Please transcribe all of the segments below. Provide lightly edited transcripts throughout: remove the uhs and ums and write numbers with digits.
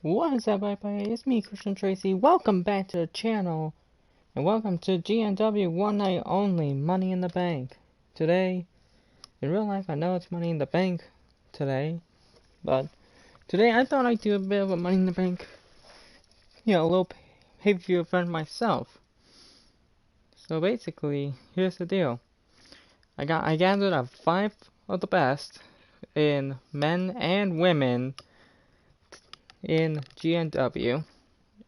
What is up, everybody? It's me, Christian Tracy. Welcome back to the channel, and welcome to GNW One Night Only Money in the Bank. Today, in real life, I know it's Money in the Bank today, but today I thought I'd do a bit of a Money in the Bank, a little pay-per-view event myself. So basically, here's the deal. I gathered up 5 of the best in men and women in GNW.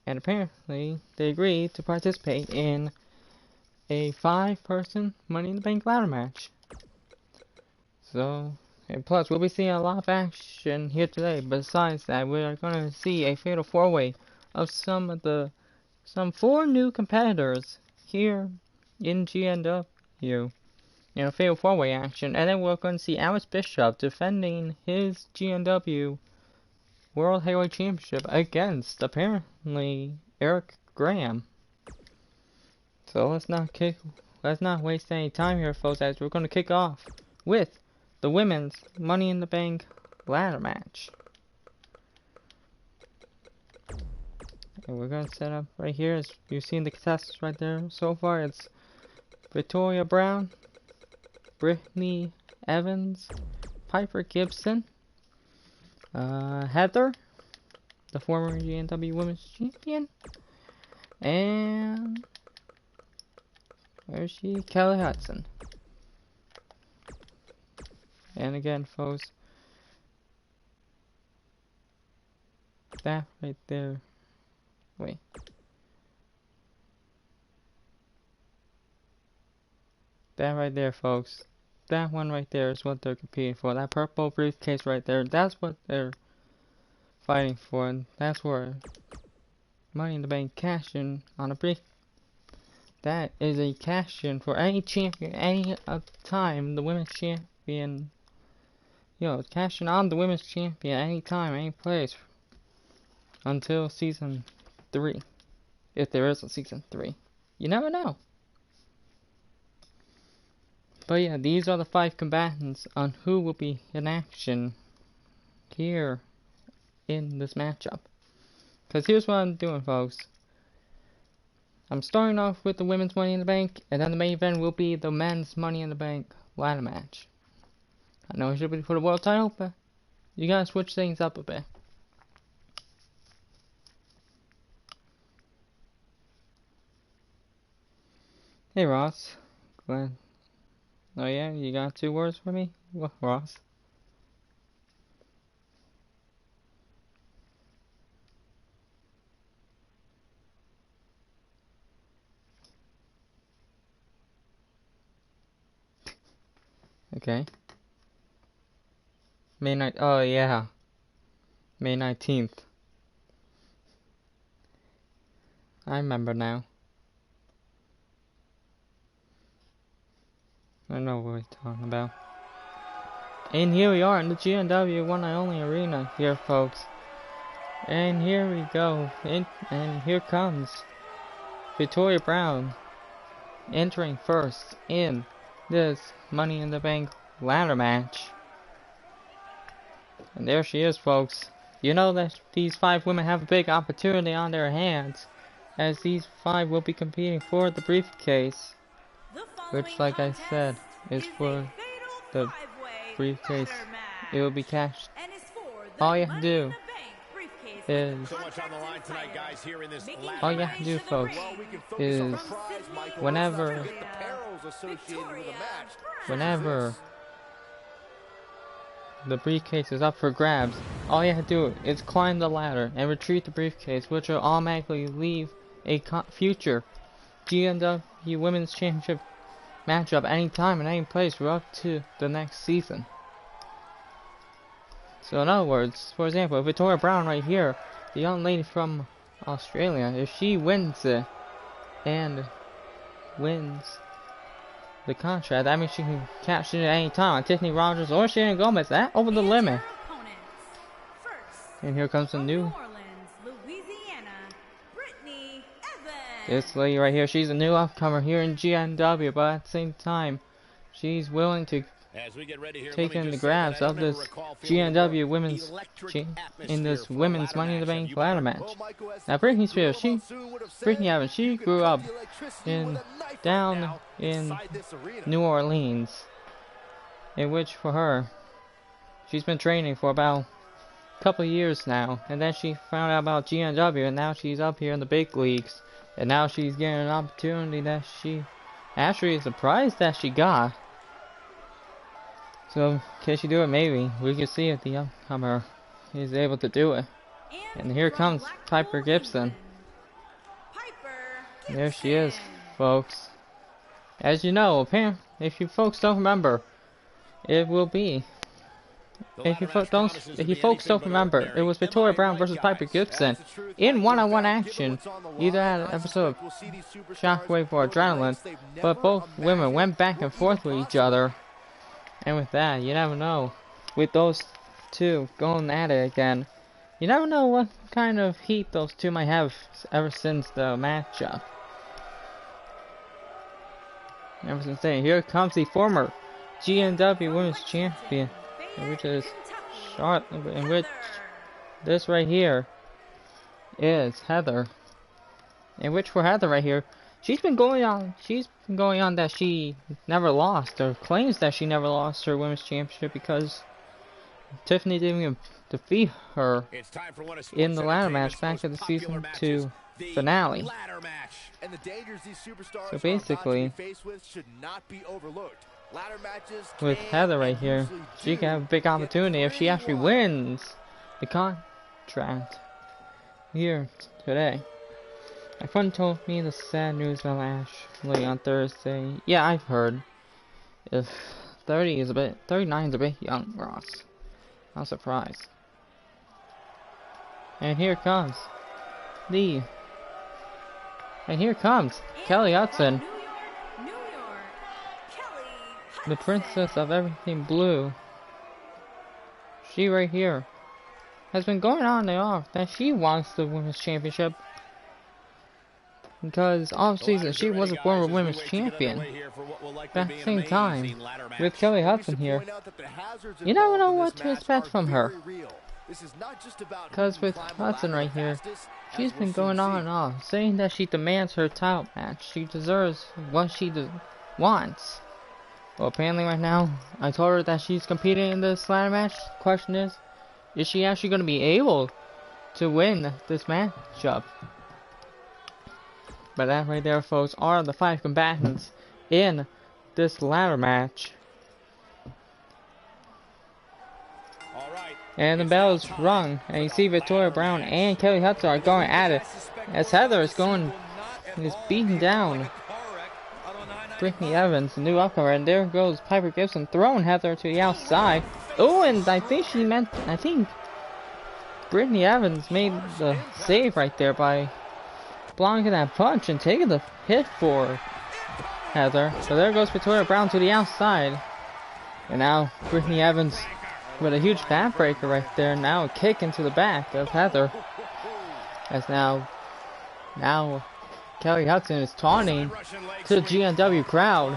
And apparently, they agreed to participate in a 5-person Money in the Bank ladder match. So, and plus, we'll be seeing a lot of action here today. Besides that, we're going to see a fatal 4-way of some 4 new competitors here in GNW in a fatal 4-way action. And then we're going to see Alex Bishop defending his GNW World Heavyweight Championship against, apparently, Eric Graham. So let's not waste any time here, folks, as we're going to kick off with the women's Money in the Bank ladder match. And we're going to set up right here, as you've seen the contestants right there. So far, it's Victoria Brown, Brittany Evans, Piper Gibson, Heather, the former GNW Women's Champion, and where is she? Kelly Hudson. And again, folks, that right there. Wait. That right there, folks. That one right there is what they're competing for. That purple briefcase right there, that's what they're fighting for. And that's where Money in the Bank cash in on a brief. That is a cash in for any champion, any time the women's champion. Cashing on the women's champion anytime, any place. Until season 3. If there is a season 3. You never know. But yeah, these are the 5 combatants on who will be in action here in this matchup. Because here's what I'm doing, folks. I'm starting off with the women's Money in the Bank, and then the main event will be the men's Money in the Bank ladder match. I know it should be for the world title, but you gotta switch things up a bit. Hey Ross, Glenn. Oh yeah, you got 2 words for me? What, Ross? Okay. Oh yeah. May 19th. I remember now. I know what we're talking about. And here we are in the GNW One Night Only Arena here, folks. And here we go. And here comes Victoria Brown entering first in this Money in the Bank ladder match. And there she is, folks. You know that these 5 women have a big opportunity on their hands, as these 5 will be competing for the briefcase, which, like I said, is for the briefcase. It will be cashed. All you have to do is, folks, is whenever the briefcase is up for grabs, all you have to do is climb the ladder and retrieve the briefcase, which will automatically leave a future GNW Women's Championship matchup anytime and any place for up to the next season. So in other words, for example, Victoria Brown right here, the young lady from Australia, if she wins it and wins the contract, that means she can cash in at any time on Tiffany Rogers or Shannon Gomez. That over the limit. And here comes the new. This lady right here, she's a new upcomer here in GNW, but at the same time, she's willing to taking the grabs of this GNW women's in this women's Money in the Bank ladder match. Now Britney Spears, Britney Evans, she grew up down in New Orleans, in which for her, she's been training for about a couple of years now, and then she found out about GNW, and now she's up here in the big leagues, and now she's getting an opportunity that she actually is surprised that she got. So, can she do it? Maybe. We can see if the upcomer is able to do it. And here comes Piper Gibson. There she is, folks. As you know, apparently, if you folks don't remember, it will be. If you folks don't remember, it was Victoria Brown versus Piper Gibson in one-on-one action. Either had an episode of Shockwave or Adrenaline, but both women went back and forth with each other. And with that, you never know. With those two going at it again, you never know what kind of heat those two might have ever since the matchup. Ever since then, here comes the former GNW Women's Champion, which is Charlotte, in which this right here is Heather. In which for Heather right here, she's been going on that she never lost, or claims that she never lost her women's championship because Tiffany didn't even defeat her in the ladder match back at the season 2 finale. So basically, with Heather right here, she can have a big opportunity if she actually wins the contract here today. My friend told me the sad news about Ashley on Thursday. Yeah, I've heard. If 39 is a bit young, Ross. Not surprised. And here comes Kelly Hudson, the princess of everything blue. She right here has been going on and off that she wants the women's championship, because off season she was a former women's champion. But at the same time, with Kelly Hudson here, you never know what to expect from her. Because with Hudson right here, she's been going on and off, saying that she demands her title match. She deserves what she wants. Well, apparently right now, I told her that she's competing in this ladder match. Question is she actually going to be able to win this matchup? But that right there, folks, are the 5 combatants in this ladder match. And the bell is rung, and you see Victoria Brown and Kelly Hudson are going at it, as Heather is beating down Britney Evans, the new upcomer, and there goes Piper Gibson throwing Heather to the outside. Oh, and I think Britney Evans made the save right there by blocking that punch and taking the hit for Heather. So there goes Victoria Brown to the outside. And now Britney Evans with a huge backbreaker right there. Now a kick into the back of Heather. As now Kelly Hudson is taunting to the GNW crowd,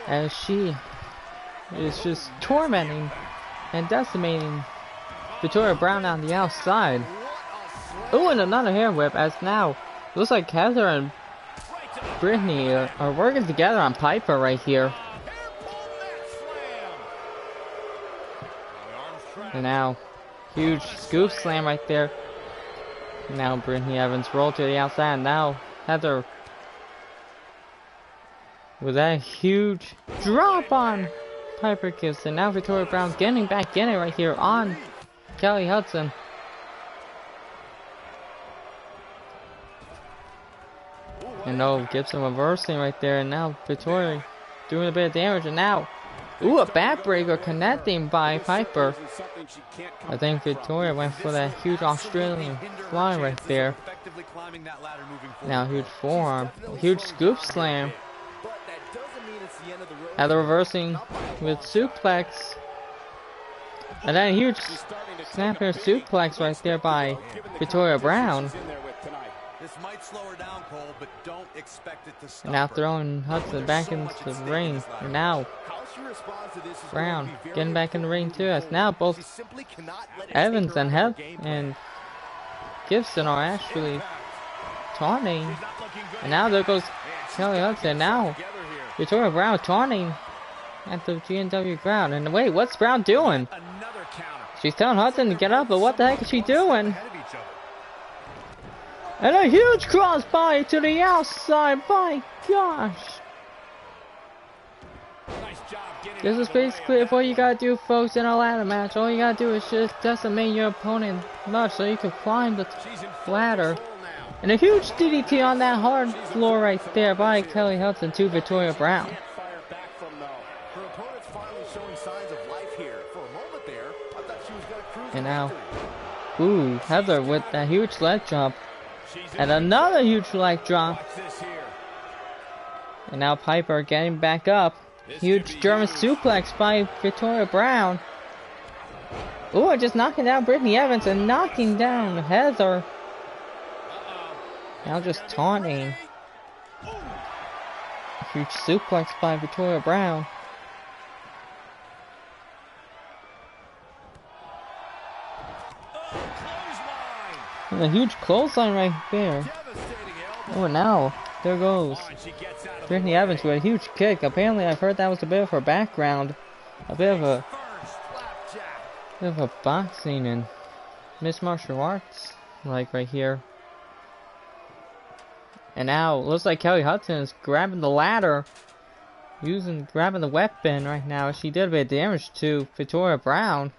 as she is just tormenting and decimating Victoria Brown on the outside. Oh, and another hair whip, as now looks like Heather and Britney are working together on Piper right here. And now, huge scoop slam right there. Now Britney Evans rolled to the outside, and now Heather with that huge drop on Piper Gibson. Now Victoria Brown getting back in it right here on Kelly Hudson. And no, Gibson reversing right there, and now Victoria doing a bit of damage, and now, ooh, a backbreaker connecting by Piper. I think Victoria went for that huge Australian fly right there. Now huge forearm, huge scoop slam. Heather reversing with suplex. And then a huge snapper suplex right there by Victoria Brown. This might slow her down, Cole, but don't expect it to stop. And now throwing Hudson back into the ring. And now Brown getting back in the ring too. As now both Evans and Gibson are actually taunting. And now there goes Kelly Hudson. Now Victoria Brown taunting at the GNW ground. And wait, what's Brown doing? She's telling Hudson to get up, but what the heck is she doing? And a huge crossbody to the outside. My gosh. This is basically what you gotta do, folks, in a ladder match. All you gotta do is just decimate your opponent much so you can climb the ladder. And a huge DDT on that hard floor right there by Kelly Hudson to Victoria Brown. And now, ooh, Heather with that huge leg drop. And another huge leg drop. And now Piper getting back up. Huge German suplex by Victoria Brown. Ooh, just knocking down Brittany Evans and knocking down Heather. Now just taunting. Huge suplex by Victoria Brown. And a huge clothesline right there. Oh, now there goes Brittany Evans with a huge kick. Apparently, I've heard that was a bit of her background, a bit of a boxing and mixed martial arts, like right here. And now looks like Kelly Hudson is grabbing the ladder, grabbing the weapon right now. She did a bit of damage to Victoria Brown.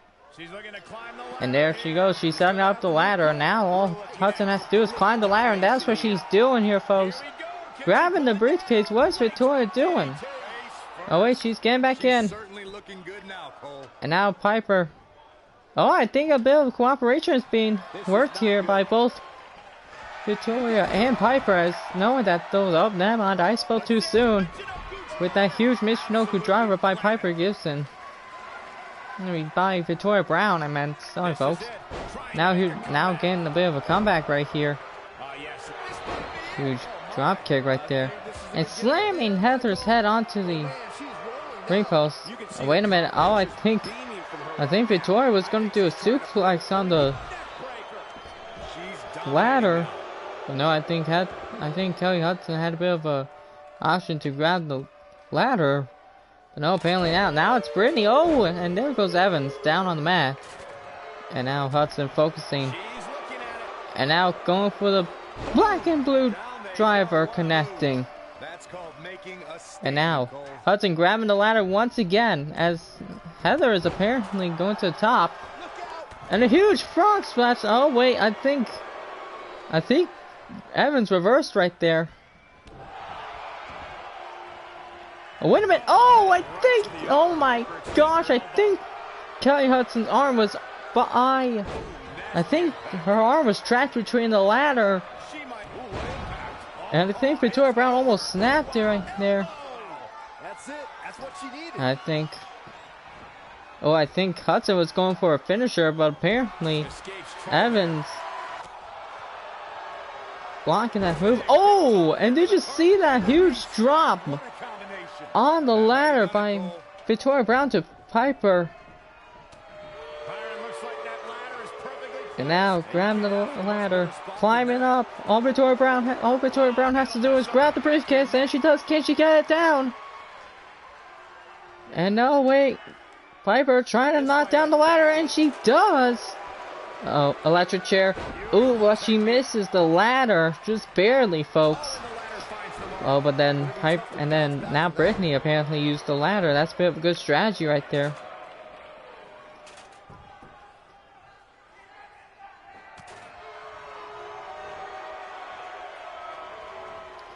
And there she goes. She's setting up the ladder. Now all Hudson has to do is climb the ladder, and that's what she's doing here, folks. Grabbing the briefcase. What's Victoria doing? Oh wait, she's getting back in. And now Piper. Oh, I think a bit of cooperation is being worked here by both Victoria and Piper, as knowing that those up never mind, I spoke too soon. With that huge Michinoku driver by Piper Gibson. By Victoria Brown, I meant. Sorry, folks. Now getting a bit of a comeback right here. Huge drop kick right there, and slamming Heather's head onto the ring post. Oh, wait a minute. Oh, I think Victoria was going to do a suplex on the ladder. But no, I think Kelly Hudson had a bit of a option to grab the ladder. But no, apparently now it's Brittany. Oh, and there goes Evans down on the mat. And now Hudson focusing. And now going for the black and blue driver, connecting. And now Hudson grabbing the ladder once again, as Heather is apparently going to the top. And a huge frog splash. Oh wait, I think Evans reversed right there. Oh, wait a minute. Oh my gosh, I think Kelly Hudson's arm was I think her arm was trapped between the ladder. And I think Victoria Brown almost snapped it right there. That's it. That's what she needed. I think Hudson was going for a finisher, but apparently Evans blocking that move. Oh, and did you see that huge drop on the ladder by Victoria Brown to Piper? And now grabbing the ladder, climbing up. All Victoria Brown has to do is grab the briefcase, and she does. Can she get it down? And no, wait. Piper trying to knock down the ladder, and she does. Oh, electric chair. Ooh, well, she misses the ladder, just barely, folks. Oh, but then now Brittany apparently used the ladder. That's a bit of a good strategy right there.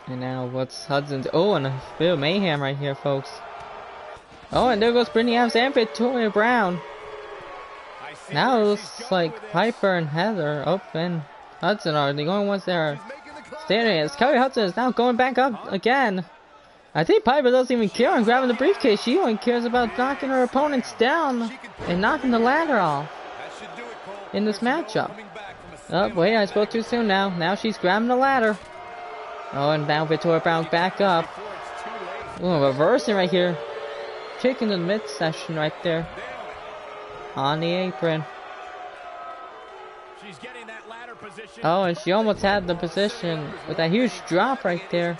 And now what's Hudson's? Oh, and a bit of mayhem right here, folks. Oh, and there goes Brittany Evans and Victoria Brown. Now it looks like Piper and Heather, and Hudson are the only ones that are standing. As Kelly Hudson is now going back up again. I think Piper doesn't even care on grabbing the briefcase. She only cares about knocking her opponents down and knocking the ladder off in this matchup. Oh, wait, I spoke too soon now. Now she's grabbing the ladder. Oh, and now Victoria Brown back up. Oh, reversing right here. Kicking the midsection right there. On the apron. She's getting that ladder position. Oh, and she almost had the position with that huge drop right there.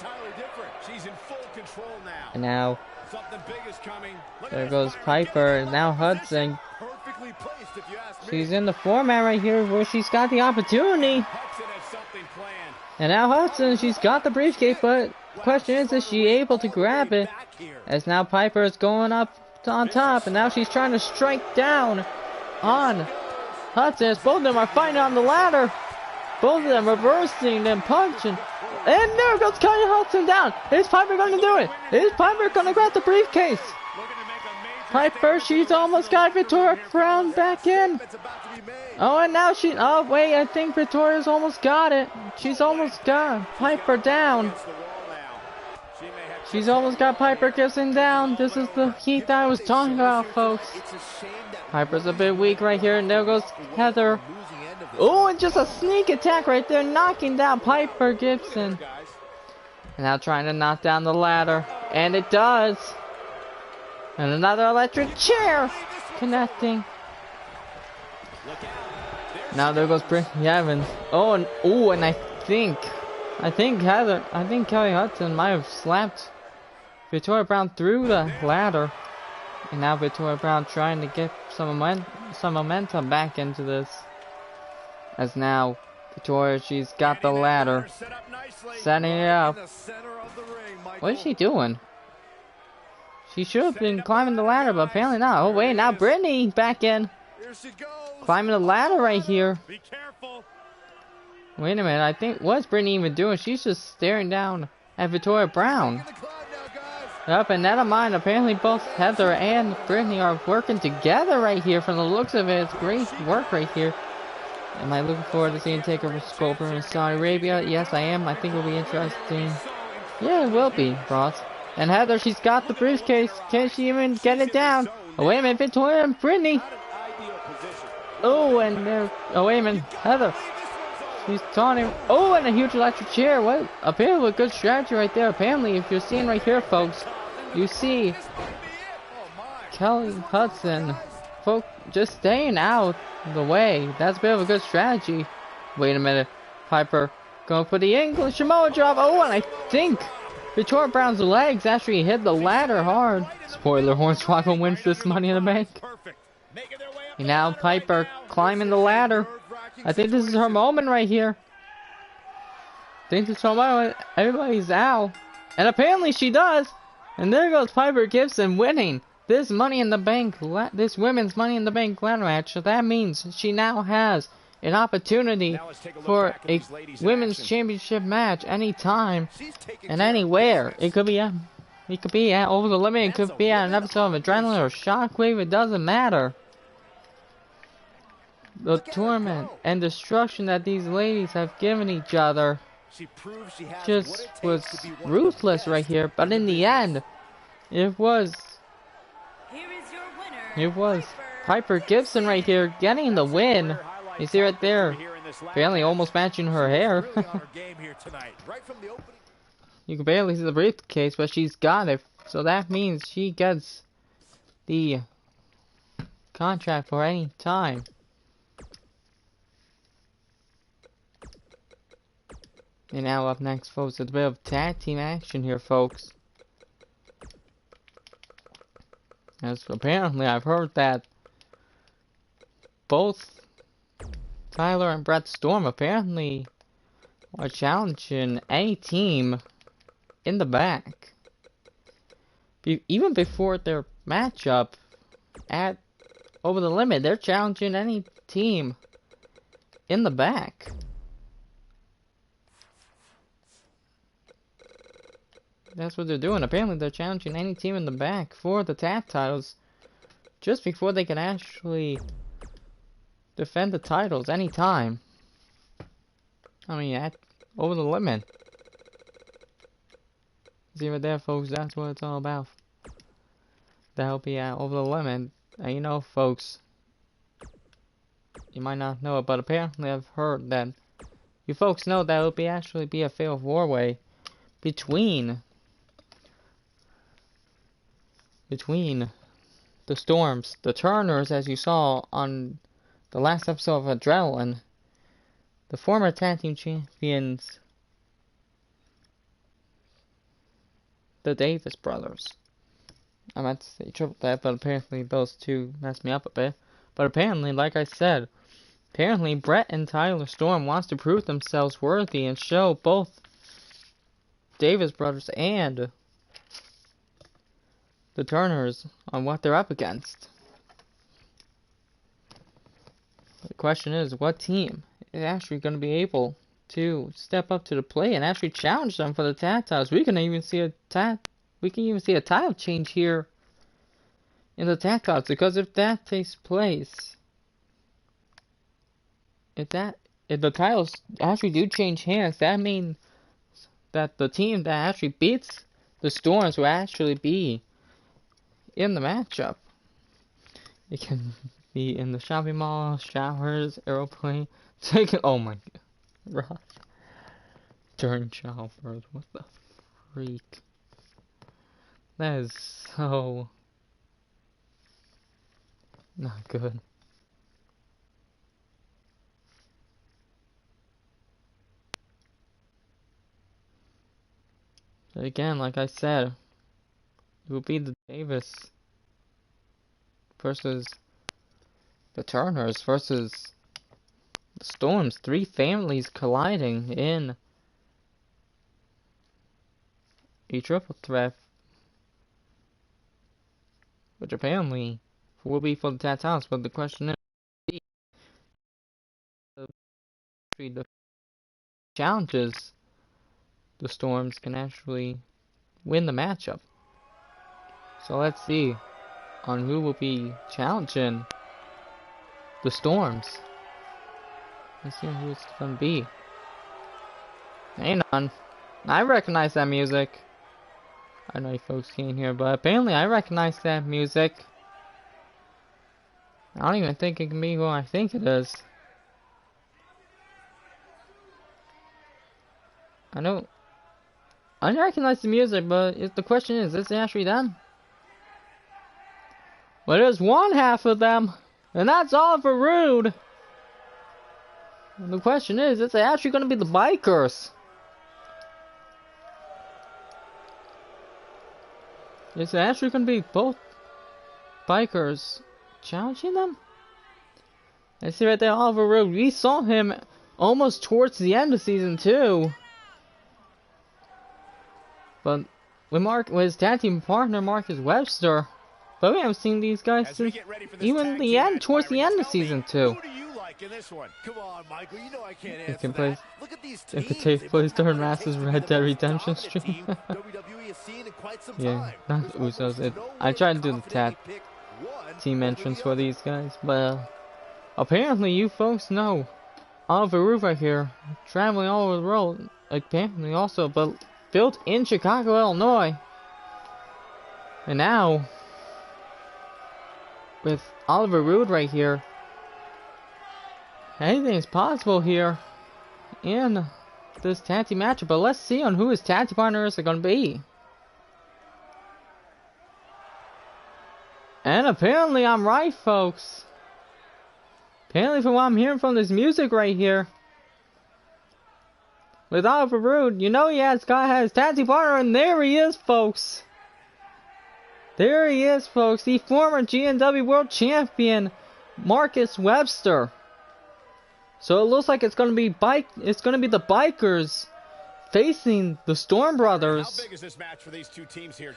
She's in full control now. And now, Something big is coming. there goes Piper. And now Hudson. Perfectly placed, if you ask me. She's in the format right here where she's got the opportunity. Hudson has something planned. And now Hudson, she's got the briefcase, but the question is she able to grab it? As now Piper is going up on top, and now she's trying to strike down on Hudson. As both of them are fighting on the ladder. Both of them reversing and punching. And there goes Kaya Hudson down. Is Piper going to do it? Is Piper going to grab the briefcase? Piper, she's almost got Victoria Brown back in. Oh, and now she... Oh, wait, I think Victoria's almost got it. She's almost got Piper down. She's almost got Piper Gibson down. This is the heat that I was talking about, folks. Piper's a bit weak right here, and there goes Heather. Oh, and just a sneak attack right there, knocking down Piper Gibson. And now trying to knock down the ladder. And it does. And another electric chair connecting. Now there goes Brittany Evans. Oh, and I think Kelly Hudson might have slapped Victoria Brown through the ladder. And now Victoria Brown trying to get some momentum back into this. As now Victoria, she's got the ladder. Setting it up. What is she doing? She should have been climbing the ladder, but apparently not. Oh wait, now Brittany back in. Climbing the ladder right here. Wait a minute, I think, what's Brittany even doing? She's just staring down at Victoria Brown. Yep, and never mind, apparently both Heather and Brittany are working together right here from the looks of it. It's great work right here. Am I looking forward to seeing Takeover Sculptor in Saudi Arabia? Yes, I am. I think it'll be interesting. Yeah, it will be, Ross. And Heather, she's got the briefcase. Can she even get it down? Oh, wait a minute, Victoria and Brittany. Oh, and there. Oh, wait a minute, Heather. She's taunting. Oh, and a huge electric chair. What? Apparently a good strategy right there. Apparently, if you're seeing right here, folks, you see Kelly Hudson, folks, just staying out the way. That's a bit of a good strategy. Wait a minute. Piper going for the English Samoa drop. Oh, and I think Victoria Brown's legs actually hit the ladder hard. Spoiler, Hornswoggle wins this Money in the Bank. And now Piper climbing the ladder. I think this is her moment right here. I think this is her moment. Everybody's out. And apparently she does. And there goes Piper Gibson winning this Money in the Bank, this women's Money in the Bank ladder match. So that means she now has an opportunity for a women's championship match anytime and anywhere. It could be at Over the Limit. It could be at an episode of Adrenaline or Shockwave. It doesn't matter. The torment and destruction that these ladies have given each other just was ruthless right here. But in the end, it was Piper Gibson right here getting the win. You see right there, barely almost matching her hair. You can barely see the briefcase, but she's got it. So that means she gets the contract for any time. And now up next, folks, it's a bit of tag team action here, folks. As apparently I've heard that both Tyler and Brett Storm apparently are challenging any team in the back. Even before their matchup at Over the Limit, they're challenging any team in the back. That's what they're doing. Apparently they're challenging any team in the back for the tag titles just before they can actually defend the titles anytime. I mean, at Over the Limit. See right there, folks, that's what it's all about. That'll be at Over the Limit. And you know, folks, You might not know it, but apparently I've heard that you folks know that it will actually be a fatal four-way between the Storms, the Turners, as you saw on the last episode of Adrenaline, the former tag team champions, the Davis brothers. I meant to say triple that, but apparently those two messed me up a bit. But apparently, like I said, apparently Brett and Tyler Storm wants to prove themselves worthy and show both Davis brothers and the Turners on what they're up against. The question is, what team is actually going to be able to step up to the plate and actually challenge them for the tag titles? We can even see a title change here in the tag titles, because if that takes place, if the titles actually do change hands, that means that the team that actually beats the Storms will actually be in the matchup. It can be in the shopping mall, showers, aeroplane, oh my god, Ross. During showers, what the freak? That is so not good. But again, like I said, it will be the Davis versus the Turners versus the Storms. Three families colliding in a triple threat, which apparently will be for the tag titles. But the question is, the challenges the Storms can actually win the matchup. So let's see on who will be challenging the Storms. Let's see who it's gonna be. Hang on, I recognize that music. I know you folks can't hear, but apparently I recognize that music. I don't even think it can be who I think it is. I recognize the music, but the question is it actually them? Well, there's one half of them, and that's Oliver Rude. And the question is it actually going to be the Bikers? Is it actually going to be both Bikers challenging them? I see right there, Oliver Rude. We saw him almost towards the end of season 2. But with his tag team partner Marcus Webster, but we haven't seen these guys since even the end, towards the end of season 2. It can take place during Master's Red Dead Redemption stream. Yeah, not Usos. I tried to do the tag team entrance for these guys, but apparently you folks know Oliver Rude right here, traveling all over the world. Apparently also, but built in Chicago, Illinois. And now, with Oliver Rude right here, anything is possible here in this tag team matchup. But let's see on who his tag team partners are going to be. And apparently I'm right, folks. Apparently from what I'm hearing from this music right here, with Oliver Rude, you know he has his tag team partner, and there he is, folks. There he is, folks. The former GNW World Champion, Marcus Webster. So it looks like it's gonna be the Bikers facing the Storm Brothers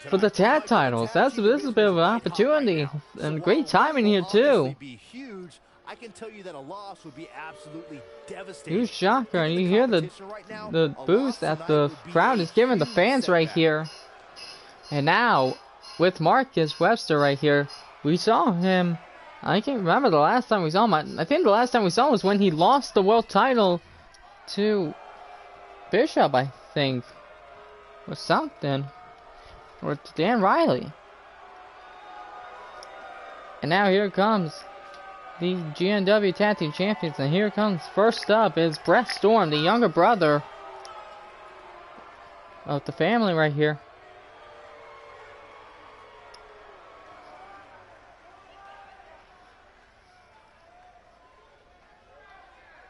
for the tag titles. This is a bit of an opportunity and great timing here too. I can tell you that a loss would be absolutely devastating. Huge shocker, and you hear the boost that the crowd is giving the fans right here. And now, with Marcus Webster right here, we saw him. I can't remember the last time we saw him. I think the last time we saw him was when he lost the world title to Bishop, I think, or something, or to Dan Riley. And now here comes the GNW Tag Team Champions. And here comes, first up is Brett Storm, the younger brother of the family right here.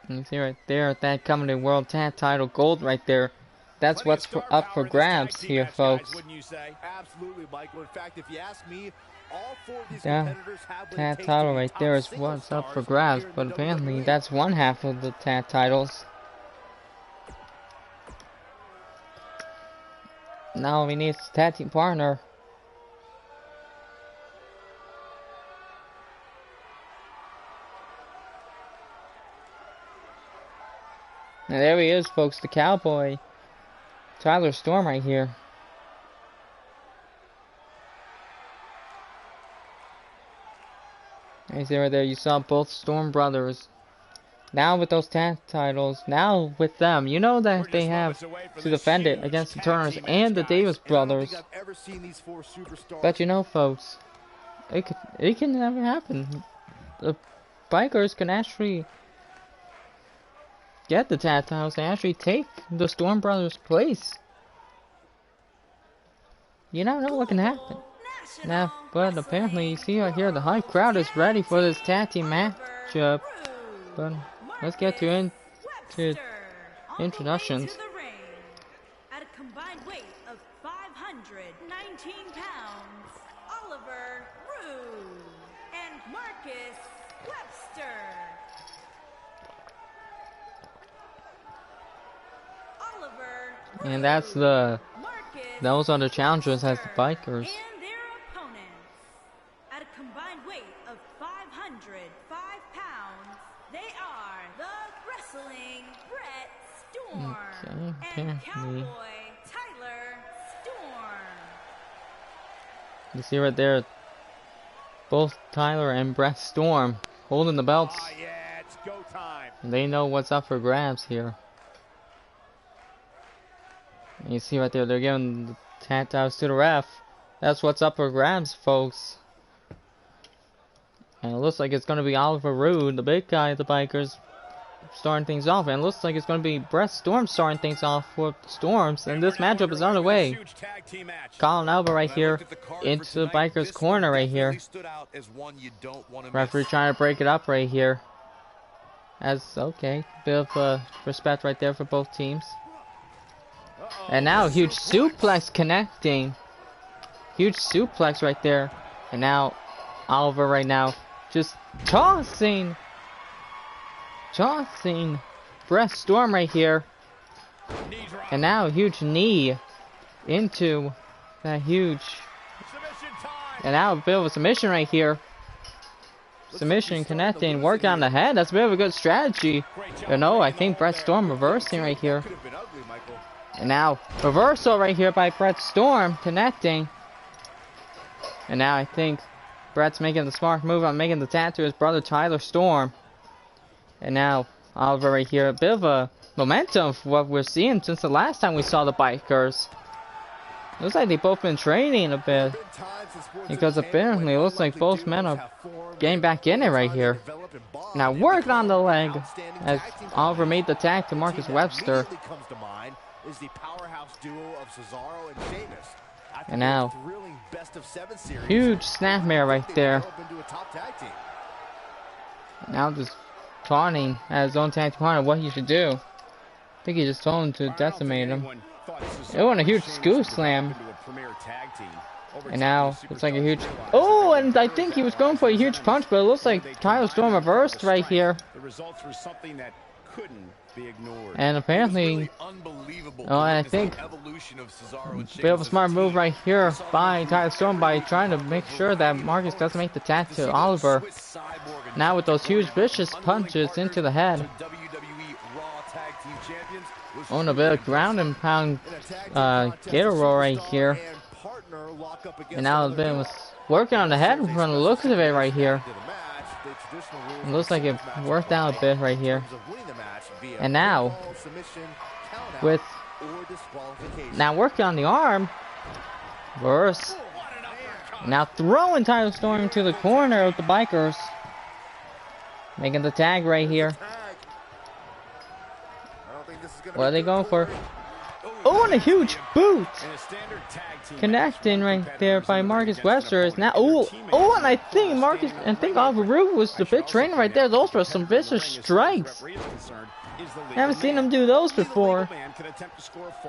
And you see right there, that Company World Tag Title Gold right there. That's what's up for grabs here, folks. Absolutely, Michael. In fact, if you ask me, all four of these That competitors have what it tag takes title to be right top there is single what's up for stars grabs, here in but the apparently WWE. that's one half of the tag titles. Now we need a tag team partner. And there he is, folks, the Cowboy, Tyler Storm right here. And you see right there, you saw both Storm brothers. Now with those tag titles, now with them, you know that they have to defend it against the Turners and the Davis brothers. But you know, folks, it can never happen. The Bikers can actually get the tag titles and actually take the Storm brothers' place. You never know what can happen. Now, but apparently, you see right here, the high crowd is ready for this tag team matchup. But let's get to introductions. At a combined weight of 519 pounds, Oliver Rue and Marcus Webster. Oliver Rue, And those are the challengers as the Bikers. and their opponents. At a combined weight of 505 pounds, they are the Wrestling Brett Storm Okay, and apparently. Cowboy Tyler Storm. You see right there, both Tyler and Brett Storm holding the belts. Oh, yeah, it's go time. And they know what's up for grabs here. And you see right there, they're giving the tag titles to the ref. That's what's up for grabs, folks. And it looks like it's going to be Oliver Rue, the big guy of the Bikers, starting things off. And it looks like it's going to be Brett Storm starting things off for the Storms. And this matchup is underway. Colin Alba right here into the Bikers' corner right here. Referee trying to break it up right here. Okay, bit of respect right there for both teams. And now huge suplex connecting. Huge suplex right there. And now Oliver right now just tossing Brett Storm right here. And now huge knee into that huge. And now a bit of a submission right here. Submission connecting, work on the head. That's a bit of a good strategy. You know, I think Brett Storm reversing right here. And now reversal right here by Brett Storm connecting. And now I think Brett's making the smart move on making the tag to his brother Tyler Storm. And now Oliver right here, a bit of a momentum for what we're seeing since the last time we saw the Bikers. Looks like they've both been training a bit. Because apparently it looks like both men are getting back in it right here. Now working on the leg as Oliver made the tag to Marcus Webster. Is the powerhouse duo of Cesaro and Sheamus. And now huge snapmare right there. Now just taunting at his own tag team partner what he should do. I think he just told him to decimate him. It went a huge scoop slam. And now it's like a huge. Oh, and I think he was going for a huge punch, but it looks like Tyler Storm reversed right here. The results were something that couldn't be ignored. And apparently, and I think a bit of a smart move right here by Tyler Storm by trying to make sure that Marcus doesn't make the tag to Oliver. Now with those huge vicious punches into the head. On a bit of ground and pound gator roll right here. And now a bit was working on the head from the looks of it right here. It looks like it worked out a bit right here. And now with working on the arm. Verse. Now throwing Tyler Storm into the corner of the Bikers. Making the tag right here. What are they going for? Oh, and a huge boot! Connecting right there by Marcus Webster is now. Oh, and I think Oliver Root was the big trainer right there. Those were some vicious strikes. I haven't seen him do those before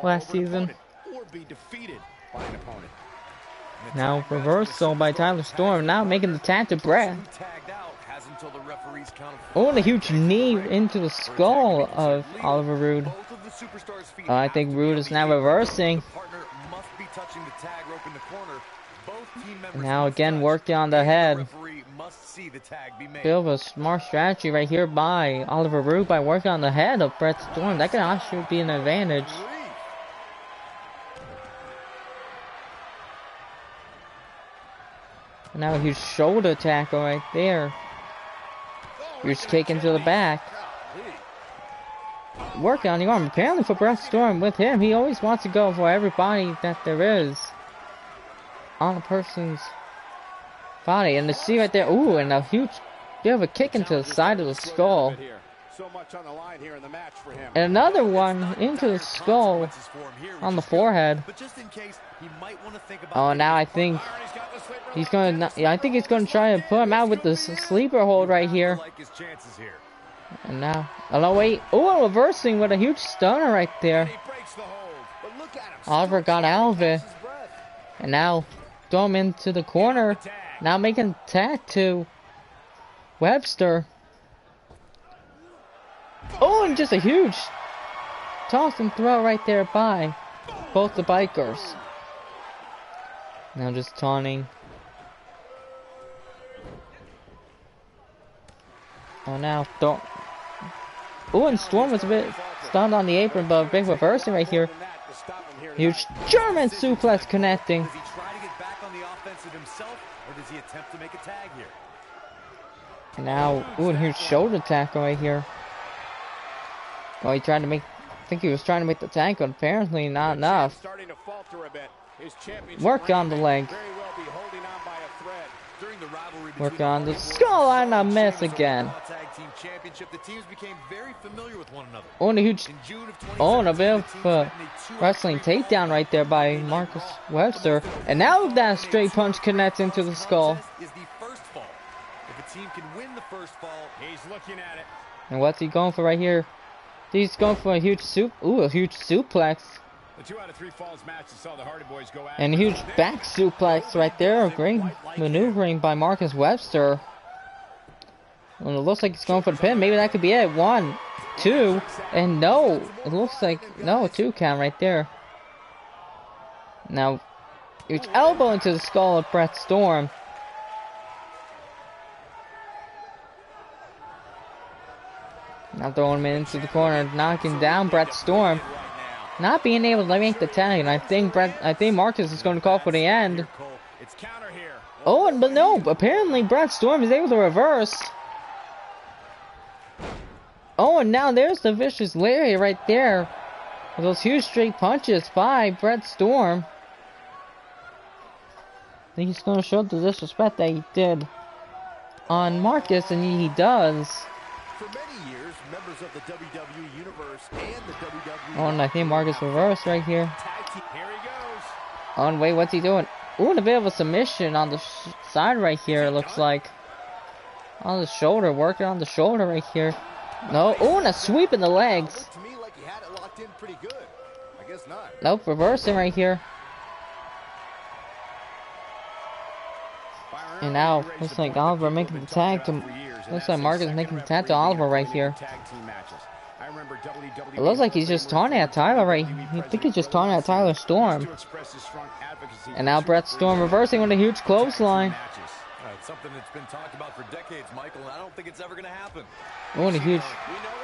last season. Now reversal by Tyler Storm. Now making the tag to Brett. Oh, and a huge knee into the skull of Oliver Root. I think Root is now reversing. Now again working on the head. Bit of a smart strategy right here by Oliver Root by working on the head of Brett Storm. That could actually be an advantage. And now a huge shoulder tackle right there. Huge kick into the back. Working on the arm. Apparently for Brett Storm, with him, he always wants to go for everybody that there is on a person's body. And to see right there, ooh, and a huge bit of a kick into the side of the skull. And another one into the skull on the forehead. Oh, now I think he's gonna. I think he's gonna try and put him out with the sleeper hold right here. And now, oh no, wait! Oh, reversing with a huge stunner right there. Oliver got out of it, and now throw him into the corner. Now making tag to Webster. Oh, and just a huge toss and throw right there by both the bikers. Now just taunting. Oh, now don't. Oh, and Storm was a bit stunned on the apron, but a big reversing right here. Huge German suplex connecting. Does he try to get back on the offensive himself, or does he attempt to make a tag here? And now, ooh, and huge shoulder tackle right here. Oh, he tried to make. I think he was trying to make the tag, but apparently not enough. Work on the leg. Work on the skull and a miss again. Oh, and a huge. Oh, and a bit of wrestling takedown right there by Marcus Webster. And now that straight punch connects into the skull. And what's he going for right here? He's going for a huge a huge suplex. And a huge back suplex right there. Great maneuvering by Marcus Webster. And it looks like he's going for the pin. Maybe that could be it. 1, 2, and no. It looks like no 2 count right there. Now, huge elbow into the skull of Brett Storm. Now throwing him into the corner, knocking down Brett Storm. Not being able to make the tag, and I think Marcus is going to call for the end. Oh, but no, apparently Brett Storm is able to reverse. Oh, and now there's the vicious lariat right there. With those huge straight punches by Brett Storm. I think he's going to show the disrespect that he did on Marcus, and he does. For many years, members of the WWE Universe and the WWE... Oh, and I think Marcus reversed right here. Here he goes. Oh, and wait, what's he doing? Ooh, and a bit of a submission on the side right here, it looks like. On the shoulder, working on the shoulder right here. No, ooh, and a sweep in the legs. To me, like he had it locked in pretty good. I guess not. Nope, reversing right here. And now, looks like Oliver making the tag to... Looks like Marcus making the tag to Oliver right here. It looks like he's just taunting at Tyler right here. I think he's just taunting at Tyler Storm. And now Brett Storm reversing with a huge clothesline. It's something that's been talked about for decades, Michael, and I don't think it's ever going to happen. Oh, and a huge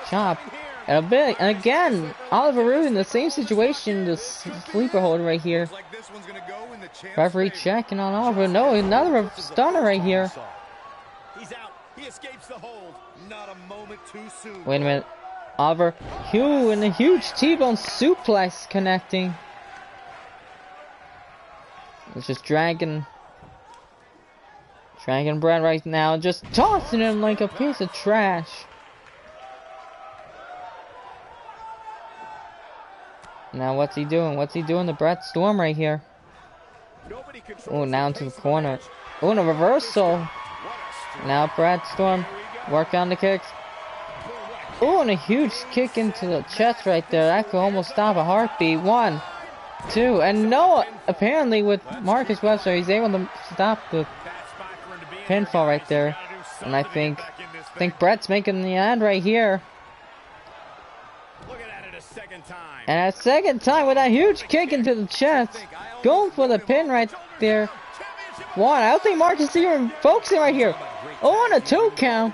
chop. And a bit, and again, Oliver Root in the same situation, the sleeper hold right here. Referee checking on Oliver. No, another stunner right here. He's out. He escapes the hold. Not a moment too soon. Wait a minute. Oliver, and a huge T-bone suplex connecting. It's just dragging Dragon Brett right now, just tossing him like a piece of trash. Now what's he doing? What's he doing to Brett Storm right here? Oh, now into the corner. Oh, and a reversal. Now Brett Storm work on the kicks. Oh, and a huge kick into the chest right there. That could almost stop a heartbeat. 1, 2, and no, apparently with Marcus Webster, he's able to stop the pinfall right there. And I think Brett's making the end right here. And a second time with a huge kick into the chest. Going for the pin right there. 1, I don't think Marcus is even focusing right here. Oh, and a 2 count.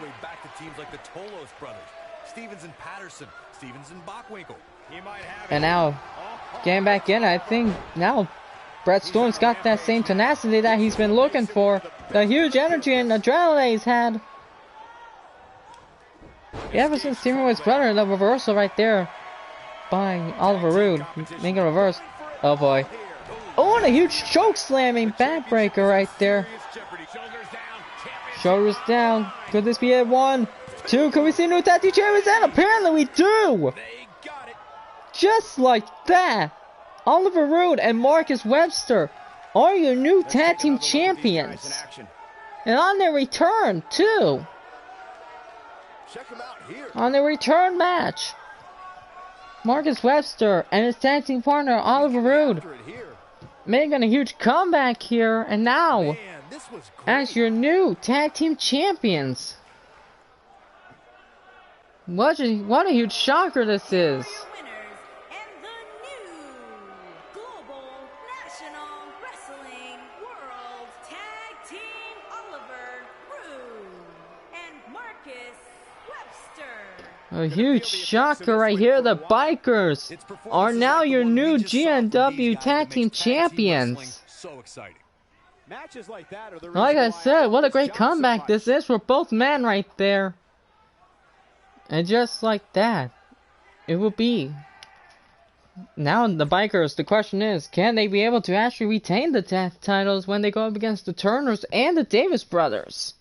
And now, getting back in, I think now Brett Storm's got that same tenacity that he's been looking for. The huge energy and adrenaline he's had. Ever since teaming with his brother, the reversal right there by Oliver Roode, making a reverse. Oh boy. Oh, and a huge choke slamming backbreaker right there. Shoulders down. Could this be it? 1, 2. Could we see new tag team champions? And apparently we do. Just like that, Oliver Roode and Marcus Webster are your new tag team champions. And on their return too. On their return match, Marcus Webster and his tag team partner Oliver Roode making a huge comeback here, and now as your new tag team champions. What a huge shocker this is. A huge shocker right here. The Bikers are now your new GNW Tag Team Champions. Like I said, what a great comeback this is for both men right there. And just like that, it will be. Now the Bikers, the question is, can they be able to actually retain the tag titles when they go up against the Turners and the Davis brothers?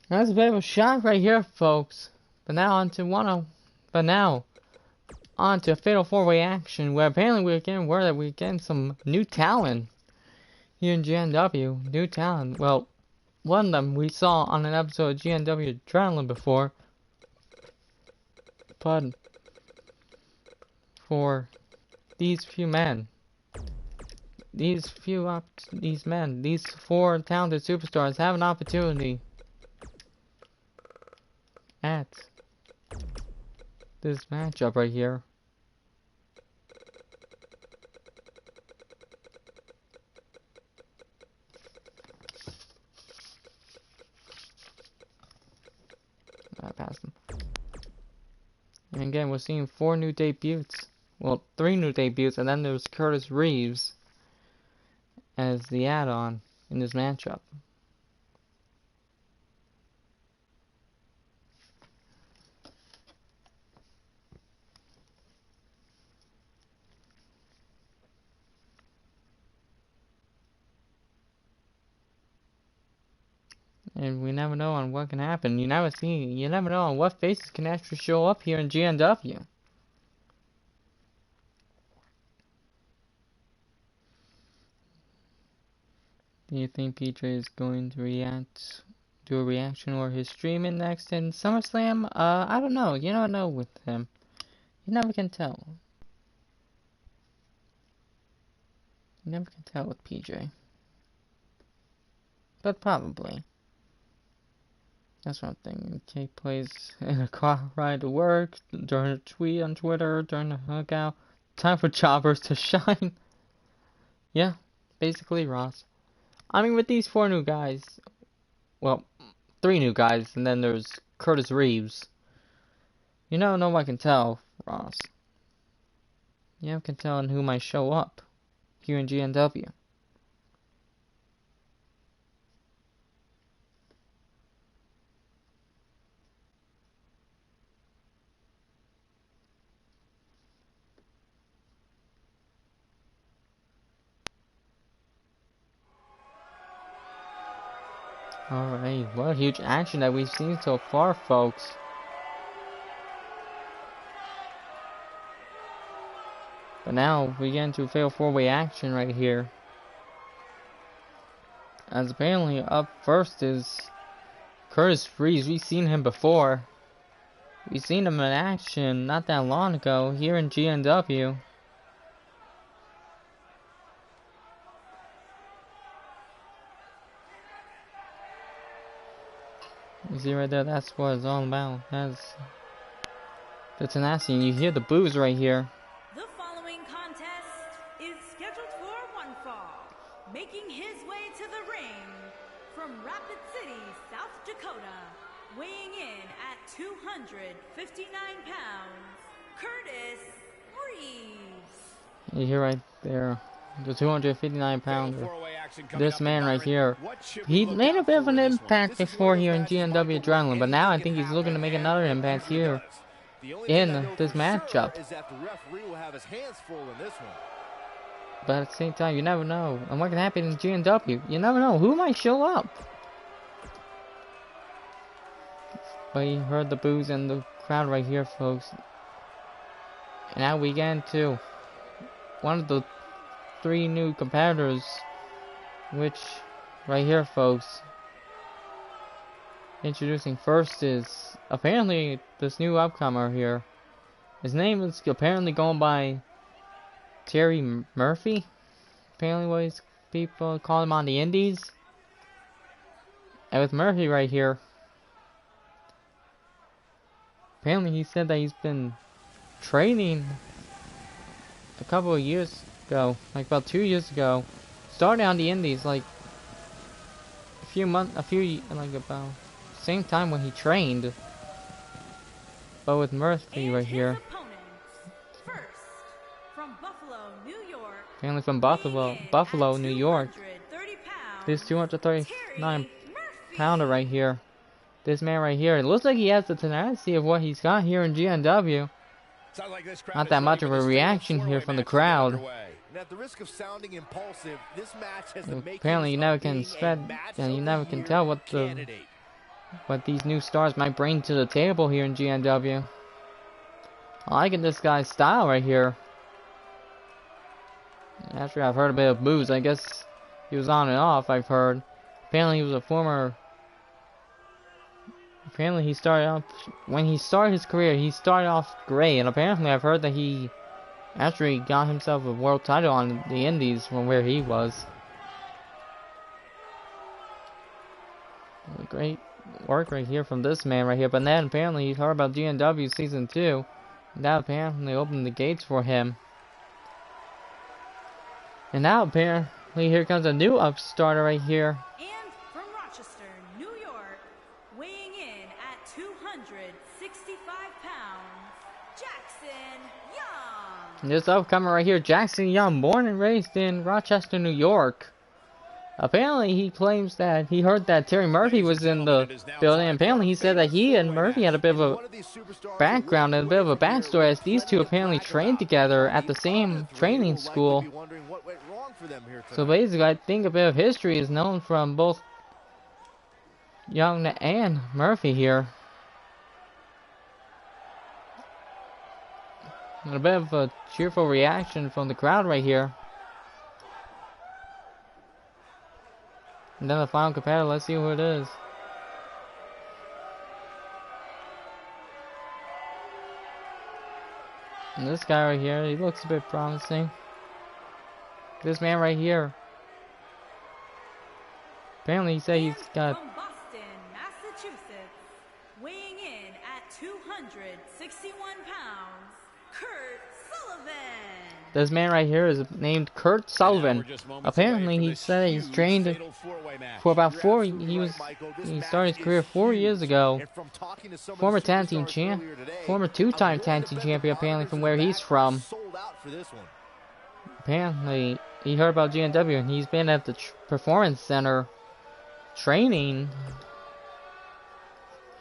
That's a bit of a shock right here, folks. But now on to a fatal 4-way action where apparently we're getting word that we're getting some new talent here in GNW. New talent. Well, one of them we saw on an episode of GNW Adrenaline before. But for these few men, these 4 talented superstars have an opportunity at this matchup right here. I passed him. And again, we're seeing 4 new debuts. Well, 3 new debuts, and then there's Curtis Reeves as the add-on in this matchup. And we never know on what can happen. You never know on what faces can actually show up here in GNW. Do you think PJ is going to do a reaction or his streaming next in SummerSlam? I don't know. You never know with him. You never can tell. You never can tell with PJ. But probably. That's one thing. Take place in a car ride to work, during a tweet on Twitter, during a hookout. Time for jobbers to shine. Yeah, basically Ross. I mean, with these 4 new guys, well, 3 new guys, and then there's Curtis Reeves. You never know what I can tell, Ross. You never can tell on who might show up here in GNW. Alright, what a huge action that we've seen so far, folks. But now we get into fatal 4-way action right here. As apparently up first is Curtis Freeze. We've seen him before. We've seen him in action not that long ago here in GNW. You see right there, that's what it's all about. That's the tenacity. And you hear the boos right here. The following contest is scheduled for one fall. Making his way to the ring from Rapid City, South Dakota, weighing in at 259 pounds, Curtis Reeves. You hear right there, the 259 pounder. This man right here, he made a bit of an impact before here in GNW Adrenaline, but now I think he's looking to make another impact here in this matchup. But at the same time, you never know. And what can happen in GNW? You never know. Who might show up? But you heard the boos and the crowd right here, folks. And now we get into one of the 3 new competitors, which right here, folks. Introducing first is apparently this new upcomer here. His name is apparently going by Terry Murphy. Apparently what people call him on the indies. And with Murphy right here, apparently he said that he's been training a couple of years ago, like about 2 years ago. Started on the indies like like about same time when he trained. But with Murphy right here. First, from Buffalo, New York. Apparently from Buffalo, New York. This 239 pounder right here. This man right here. It looks like he has the tenacity of what he's got here in GNW. Not that much of a reaction here from the crowd. Apparently you never can expect, and you never can tell what these new stars might bring to the table here in GNW. I'm liking this guy's style right here. After I've heard a bit of boos, I guess he was on and off, I've heard. Apparently he was a former... Apparently he started off... When he started his career, he started off great. And apparently I've heard that he actually got himself a world title on the indies from where he was. Great work right here from this man right here. But then apparently he heard about GNW Season 2. And that apparently opened the gates for him. And now apparently here comes a new upstarter right here. And from Rochester, New York, weighing in at 265 pounds, Jackson Young. This upcomer right here, Jackson Young, born and raised in Rochester, New York. Apparently he claims that he heard that Terry Murphy was in the building. And apparently he said that he and Murphy had a bit of a background and a bit of a backstory, as these two apparently trained together at the same training school. So basically I think a bit of history is known from both Young and Murphy here. And a bit of a cheerful reaction from the crowd right here. And then the final competitor, let's see who it is. And this guy right here, he looks a bit promising. This man right here. Apparently he said he's got... From Boston, Massachusetts, weighing in at 261 pounds, Kurt Sullivan. This man right here is named Kurt Sullivan. Apparently he said he's trained for about he started his career 4 years ago. Former former 2-time tag team champion apparently from where he's from. Apparently he heard about GNW and he's been at the Performance Center training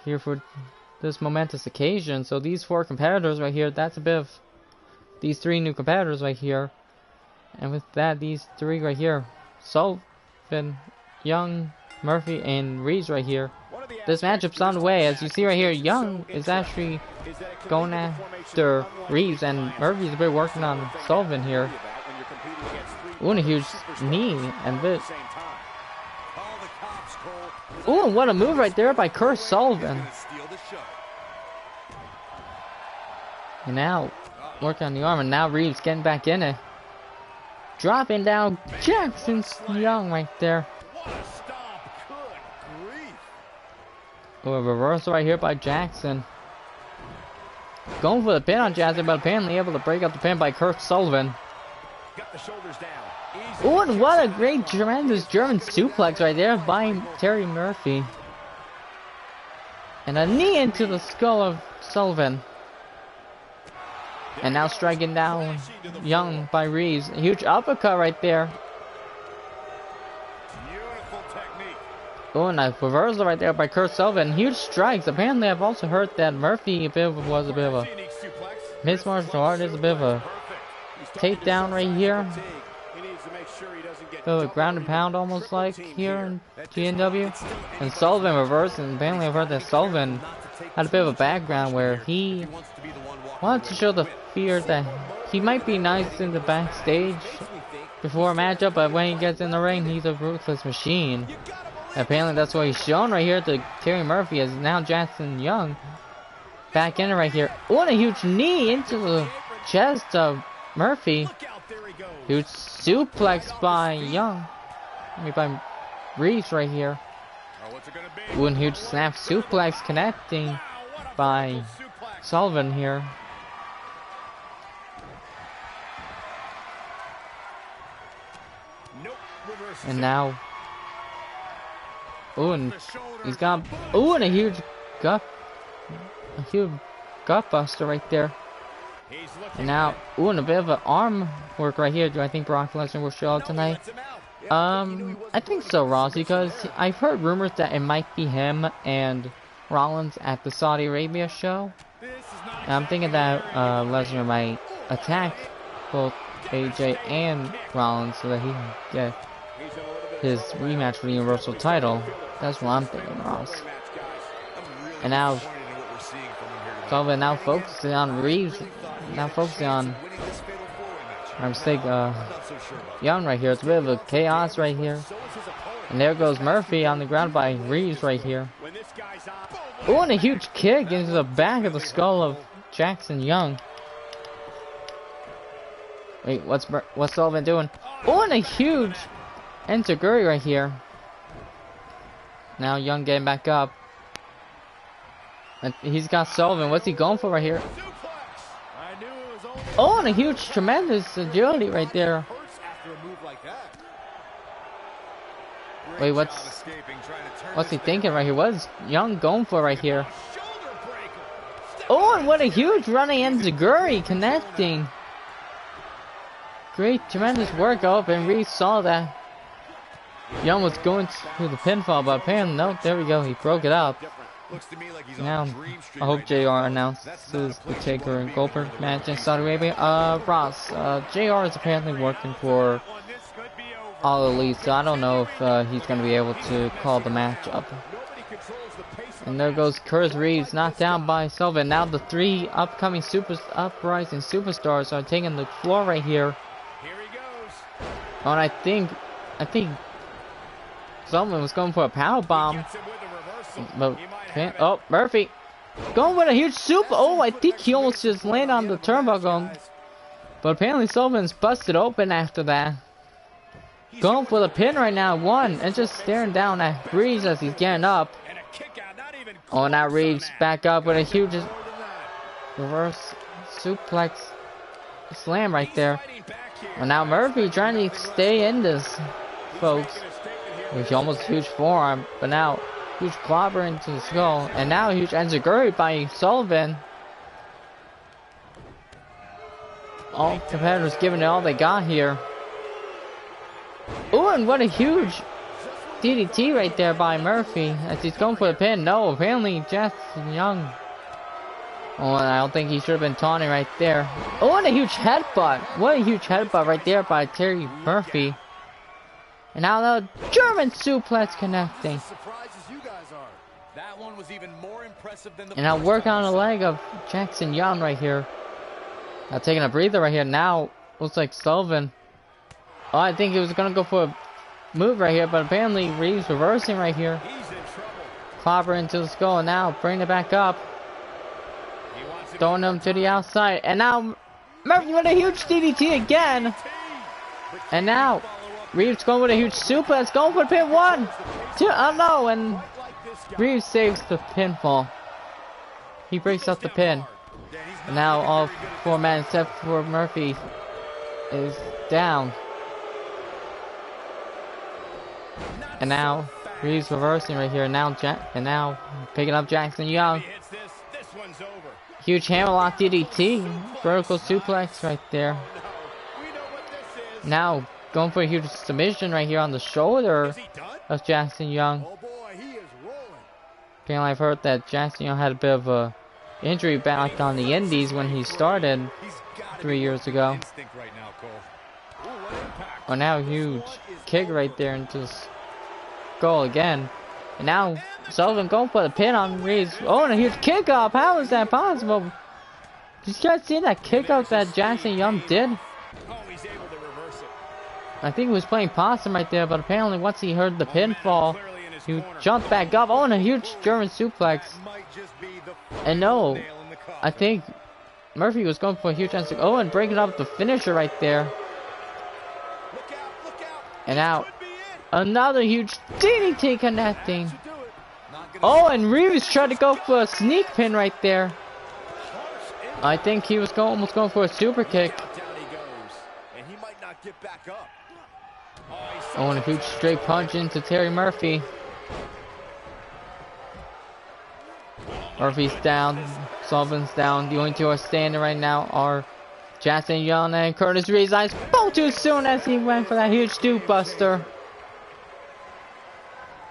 here for this momentous occasion. So these 4 competitors right here, that's a bit of these 3 new competitors right here. And with that, these 3 right here, Sullivan, Young, Murphy and Reeves right here. This matchup's on the way. As you see right here, Young is actually going after Reeves, and Murphy's a bit working on Sullivan here. Ooh, and a huge knee and bit. Ooh, and what a move right there by Kurt Sullivan. And now, working on the arm, and now Reeves getting back in it. Dropping down Jackson Young right there. Ooh, a reversal right here by Jackson. Going for the pin on Jackson, but apparently able to break up the pin by Kurt Sullivan. Ooh, and what a great, tremendous German suplex right there by Terry Murphy. And a knee into the skull of Sullivan. And now striking down Young by Reeves. A huge uppercut right there. Oh, and a reversal right there by Kurt Sullivan. Huge strikes. Apparently, I've also heard that Murphy was a bit of a mixed martial art. Is a bit of a takedown right here. So a ground and pound almost like here in GNW. And Sullivan reversed, and apparently I've heard that Sullivan had a bit of a background where he wanted to show the fear that he might be nice in the backstage before a matchup, but when he gets in the ring, he's a ruthless machine. Apparently that's what he's shown right here to Terry Murphy, as now Jackson Young back in it right here. What a huge knee into the chest of Murphy. Huge suplex by Young. I mean by Reeves right here. One huge snap suplex connecting by Sullivan here. And now, ooh, and he's got, ooh, and a huge gut buster right there. And now, ooh, and a bit of an arm work right here. Do I think Brock Lesnar will show up tonight? I think so, Ross, because I've heard rumors that it might be him and Rollins at the Saudi Arabia show. And I'm thinking that Lesnar might attack both AJ and Rollins so that he can get his rematch for the Universal title. That's what I'm thinking, Ross. And now, Sullivan now focusing on Reeves. Now focusing on my mistake, Young right here. It's a bit of a chaos right here. And there goes Murphy on the ground by Reeves right here. Oh, and a huge kick into the back of the skull of Jackson Young. Wait, what's Sullivan doing? Oh, and a huge enziguri right here. Now Young getting back up. And he's got Sullivan. What's he going for right here? Oh, and a huge, tremendous agility right there. Wait, what's he thinking right here? What is Young going for right here? Oh, and what a huge running enziguri connecting. Great, tremendous work up, and Reeves saw that Young was going to the pinfall, but apparently, no, there we go, he broke it up. Now, I hope JR announces the Taker and Goldberg match in Saudi Arabia. Ross, JR is apparently working for All Elite, so I don't know if he's going to be able to call the match up. And there goes Kurt Reeves, knocked down by Sullivan. Now the three upcoming uprising superstars are taking the floor right here. Oh, and I think Sullivan was going for a power bomb, but oh, Murphy going with a huge super. Oh, I think he almost just landed on the turnbuckle, but apparently Sullivan's busted open after that. Going for the pin right now, one, and just staring down at Reeves as he's getting up. Oh, now Reeves back up with a huge reverse suplex slam right there. Well, now Murphy trying to stay in this, folks. With almost huge forearm, but now huge clobber into the skull, and now a huge enziguri by Sullivan. All competitors giving it all they got here. Ooh, and what a huge DDT right there by Murphy as he's going for the pin. No, apparently Jackson Young. Oh, and I don't think he should have been taunting right there. Oh, and a huge headbutt. What a huge headbutt right there by Terry Murphy. And now the German suplex connecting. As surprised as you guys are. That one was even more impressive than the And now first work time on I the saw leg it. of Jackson Young right here. Now taking a breather right here. Now looks like Sullivan. Oh, I think he was gonna go for a move right here, but apparently Reeves reversing right here. He's in trouble. Clobber into the skull, and now bring it back up. He wants it Throwing him to the outside. And now Murphy with a huge DDT again. And now Reeves going with a huge suplex, going for the pin. 1, 2, oh no, and Reeves saves the pinfall. He breaks up the pin. And now all 4 men except for Murphy is down. And now Reeves reversing right here. And now picking up Jackson Young. Huge hammerlock DDT. Vertical suplex right there. Now going for a huge submission right here on the shoulder of Jackson Young. Oh boy, he is rolling. Apparently I've heard that Jackson Young had a bit of a injury back on the Indies when he started 3 years ago. Oh, now huge kick right there into the skull again. And now Sullivan going for the pin on Reeves. Oh, and a huge kick up. How is that possible? Did you guys see that kick up that Jackson Young did? I think he was playing possum right there, but apparently once he heard the pinfall, he jumped back up. Oh, and a huge German suplex. And no, I think Murphy was going for a huge answer. Oh, and breaking up the finisher right there. And now another huge DDT connecting. Oh, and Reeves tried to go for a sneak pin right there. I think he was almost going for a super kick. Oh, and a huge straight punch into Terry Murphy. Murphy's down. Sullivan's down. The only 2 are standing right now are Jackson Young and Curtis Reeves. I spoke too soon as he went for that huge stoop buster.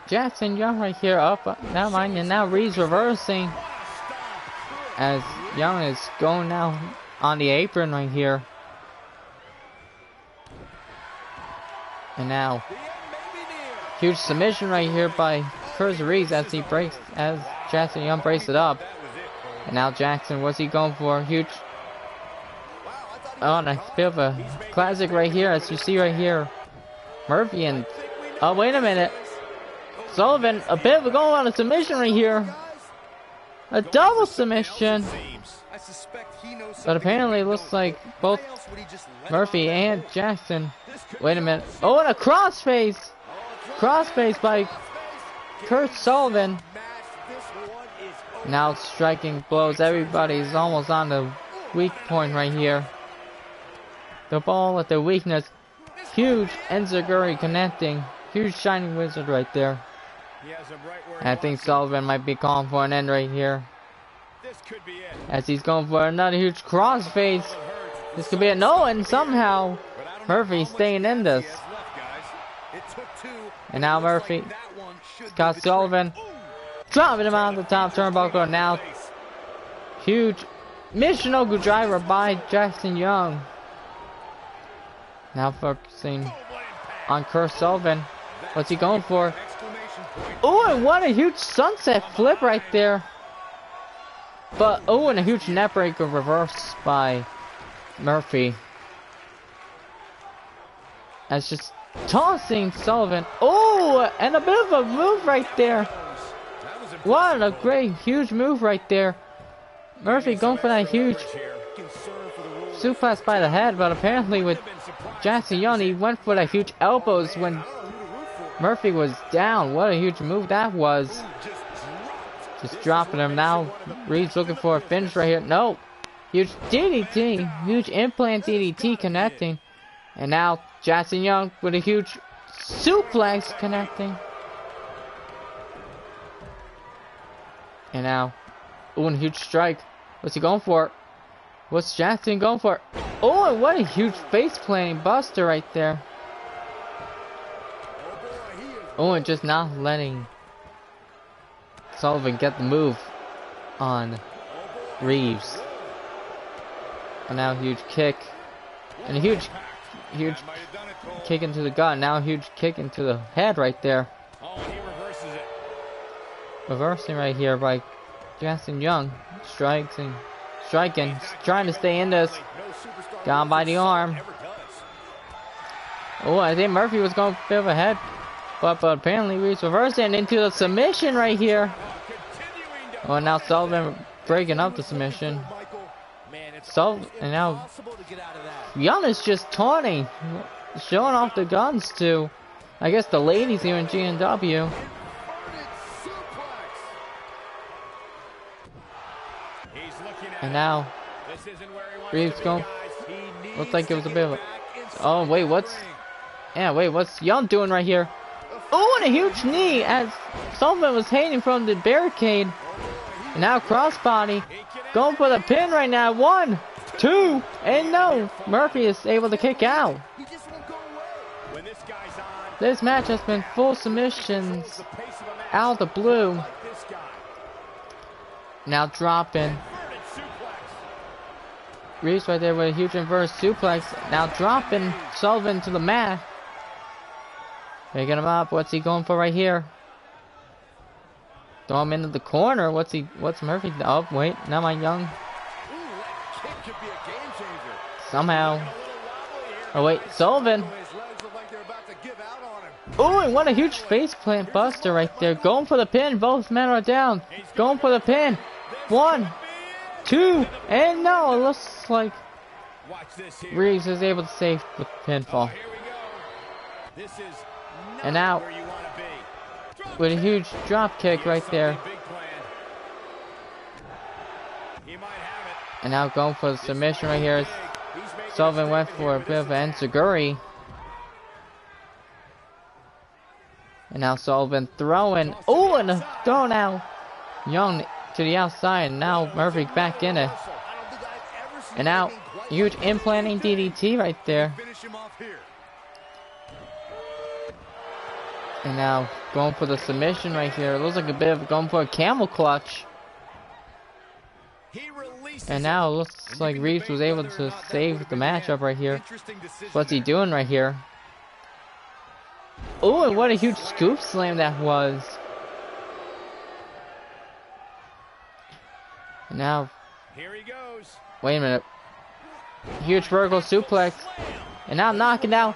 Jackson Young right here up. Never mind. And now Reeves reversing. As Young is going now on the apron right here. And now huge submission right here by Curtis Reeves as Jackson Young breaks it up. And now Jackson, what's he going for? Huge. Oh, and a bit of a classic right here, as you see right here. Murphy and oh, wait a minute. Sullivan, a bit of a going on a submission right here. A double submission. But apparently it looks like both Murphy and Jackson. Wait a minute. Oh, and a crossface. Crossface by Kurt Sullivan. Now striking blows. Everybody's almost on the weak point right here. The ball at the weakness. Huge Enziguri connecting. Huge shining wizard right there. I think Sullivan might be calling for an end right here. As he's going for another huge crossface. This could be it. No, and somehow Murphy's staying in this. And now Murphy. Scott Sullivan dropping him out of the top turnbuckle. Now huge Michinoku driver by Jackson Young. Now focusing on Kurt Sullivan. What's he going for? Oh, and what a huge sunset flip right there. But, oh, and a huge neckbreaker reverse by Murphy. As just tossing Sullivan. Oh, and a bit of a move right there. What a great, huge move right there. Murphy going for that huge suplex by the head, but apparently with Jackson Young, he went for that huge elbows when Murphy was down. What a huge move that was. Just dropping him now. Reeves looking for a finish right here. No. Huge DDT. Huge implant DDT connecting. And now Jackson Young with a huge suplex connecting. And now, oh, and a huge strike. What's he going for? What's Jackson going for? Oh, and what a huge face planting buster right there. Oh, and just not letting Sullivan get the move on Reeves. And now huge kick. And a huge kick into the gut. Now a huge kick into the head right there. Oh, he reverses it. Reversing right here by Jackson Young. Striking, trying to stay in this. Down by the arm. Oh, I think Murphy was going a bit of a head. But apparently Reeves reversed it into the submission right here. Oh, now Sullivan breaking up the submission. And now Young is just taunting, showing off the guns to, I guess, the ladies here in GNW. And now Reeves going. Looks like it was a bit of a. Oh wait, what's Young doing right here? Oh, and a huge knee as Sullivan was hanging from the barricade. And now crossbody. Going for the pin right now. 1, 2, and no. Murphy is able to kick out. This match has been full submissions out of the blue. Now dropping. Reeves right there with a huge inverse suplex. Now dropping Sullivan to the mat. Picking him up. What's he going for right here? Throw him into the corner. What's Murphy? Oh, wait. Now my Young. Somehow. Oh, wait. Sullivan. Oh, and what a huge faceplant buster right there. Going for the pin. Both men are down. Going for the pin. 1, 2, and no. It looks like Reeves is able to save the pinfall. And now, with a huge drop kick right there. And now going for the submission right here. Sullivan went for a bit of an enziguri. And now Sullivan throwing. Oh, and a throw now. Young to the outside. And now Murphy back in it. And now, huge implanting DDT right there. And now going for the submission right here. It looks like a bit of going for a camel clutch. And now it looks like Reeves was able to save the matchup right here. What's he doing right here? Oh, and what a huge scoop slam that was. And now, wait a minute. Huge vertical suplex. And now knocking out.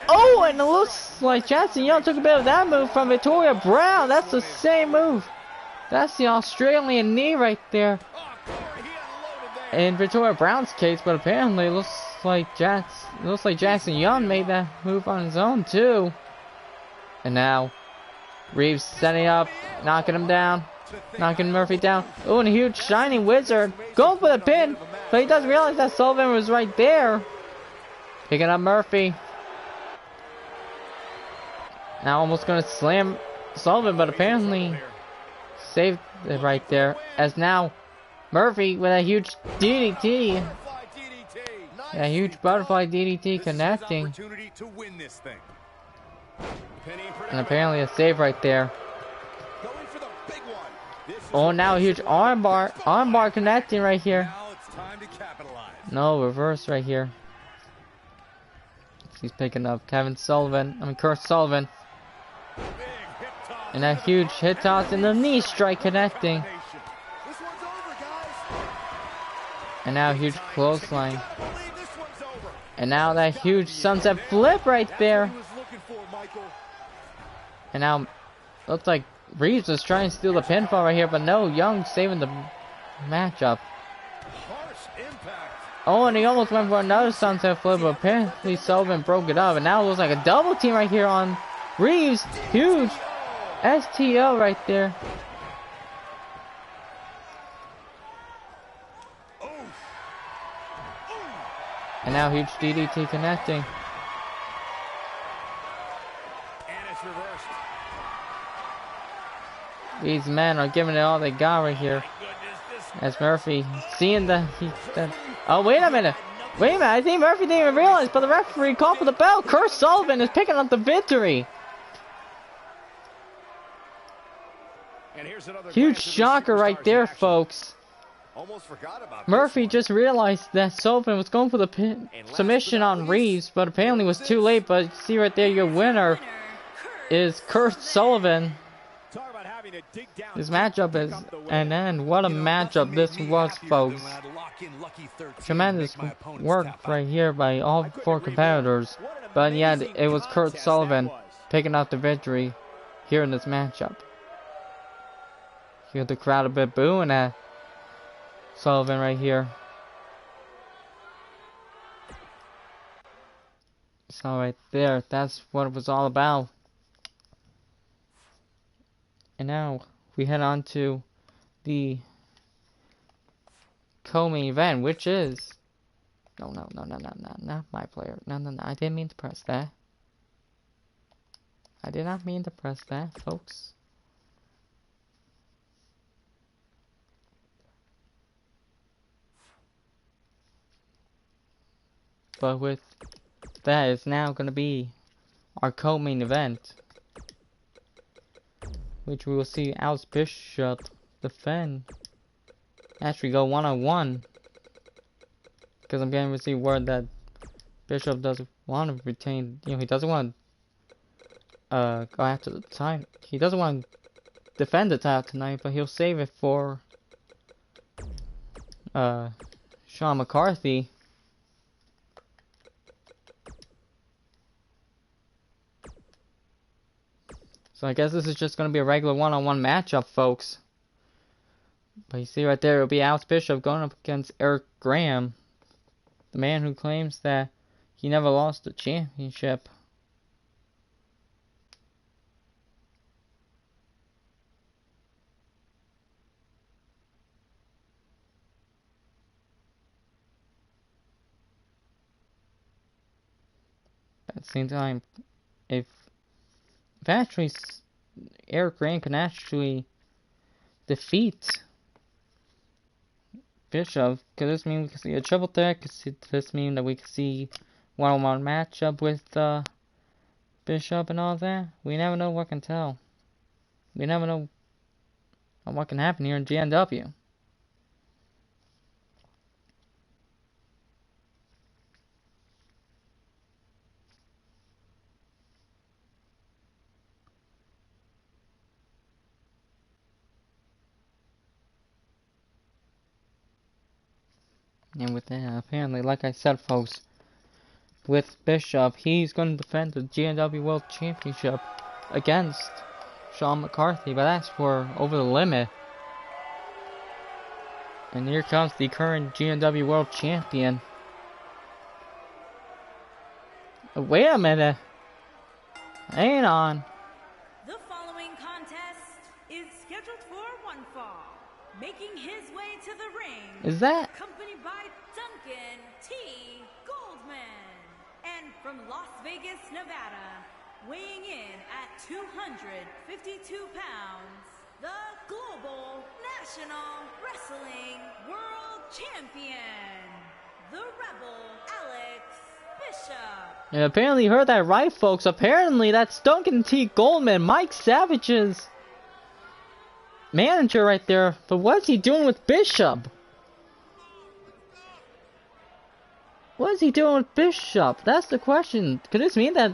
Oh, and it looks like Jackson Young took a bit of that move from Victoria Brown. That's the same move. That's the Australian knee right there. In Victoria Brown's case, but apparently it looks like Jackson Young made that move on his own too. And now Reeves setting up, knocking him down, knocking Murphy down. Oh, and a huge shining wizard going for the pin, but he doesn't realize that Sullivan was right there. Picking up Murphy. Now almost gonna slam Sullivan, but apparently saved it right there. As now Murphy with a huge DDT. A huge butterfly DDT connecting. And apparently a save right there. Oh, now a huge armbar connecting right here. No, reverse right here. He's picking up Kurt Sullivan. And that huge hit toss and the knee strike connecting. And now a huge clothesline. And now that huge sunset flip right there. And now looks like Reeves was trying to steal the pinfall right here, but no, Young saving the matchup. Oh, and he almost went for another sunset flip, but apparently Sullivan broke it up. And now it looks like a double team right here on Reeves. Huge STO right there. And now huge DDT connecting. And it's reversed. These men are giving it all they got right here. As Murphy seeing oh, wait a minute. Wait a minute. I think Murphy didn't even realize, but the referee called for the bell. Kurt Sullivan is picking up the victory. Huge shocker right there, folks. Almost forgot about Murphy this one. just realized that Sullivan was going for the submission on Reeves, but apparently it was too late. But see right there, your winner is Kurt Sullivan. Talk about having to dig down This deep to matchup pick is up the win. an end. What a matchup this was, folks. Tremendous work right here by all four competitors. But yet, it was Kurt Sullivan picking up the victory here in this matchup. You got the crowd a bit booing at Sullivan right here. So right there, that's what it was all about. And now we head on to the co-main event, which is no, not my player. No, I didn't mean to press that. I did not mean to press that, folks. But with that, it's now going to be our co-main event, which we will see Alex Bishop defend. Actually, go one-on-one, because I'm getting to see word that Bishop doesn't want to retain. You know, he doesn't want to go after the title. He doesn't want to defend the title tonight, but he'll save it for Sean McCarthy. So I guess this is just going to be a regular one-on-one matchup, folks. But you see right there, it'll be Alex Bishop going up against Eric Graham, the man who claims that he never lost the championship. At the same time, if actually Eric Graham can actually defeat Bishop, could this mean we can see a triple threat? Could this mean that we can see one-on-one matchup with Bishop and all that? We never know what can tell. We never know what can happen here in GNW. And with that, apparently, like I said, folks, with Bishop, he's going to defend the GNW World Championship against Sean McCarthy, but that's for Over the Limit. And here comes the current GNW World Champion. Wait a minute. Hang on. The following contest is scheduled for one fall. Making his way to the ring. Is that? Accompanied by Duncan T. Goldman. And from Las Vegas, Nevada, weighing in at 252 pounds, the Global National Wrestling World Champion, the Rebel Alex Bishop. And apparently you heard that right, folks. Apparently that's Duncan T. Goldman, Mike Savage's manager right there. But what's he doing with Bishop? What is he doing with Bishop? That's the question. Could this mean that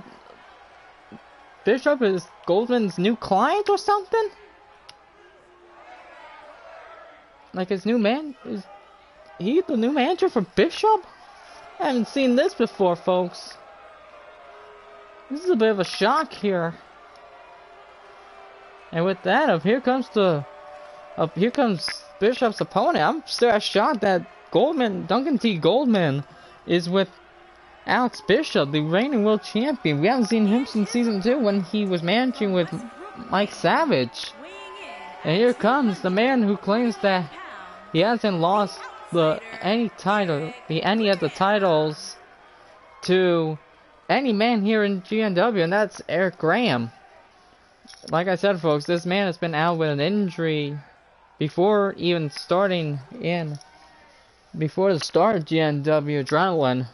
Bishop is Goldman's new client or something? Like his new man? Is he the new manager for Bishop? I haven't seen this before, folks. This is a bit of a shock here. And with that, here comes Bishop's opponent. I'm still shocked that Duncan T. Goldman, is with Alex Bishop, the reigning world champion. We haven't seen him since season 2 when he was managing with Mike Savage. And here comes the man who claims that he hasn't lost any of the titles to any man here in GNW, and that's Eric Graham. Like I said, folks, this man has been out with an injury before even before the start of GNW Adrenaline.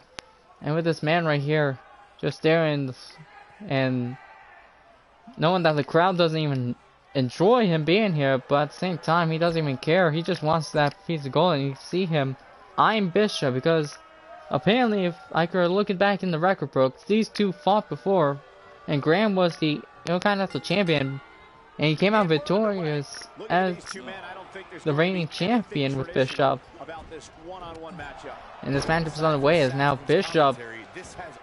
And with this man right here just staring and knowing that the crowd doesn't even enjoy him being here, but at the same time, he doesn't even care. He just wants that piece of gold, and you see him eyeing Bishop because apparently, if I could look it back in the record books, these two fought before, and Graham was the Intercontinental Champion, and he came out victorious as the reigning champion with Bishop. And this matchup is on the way as now Bishop,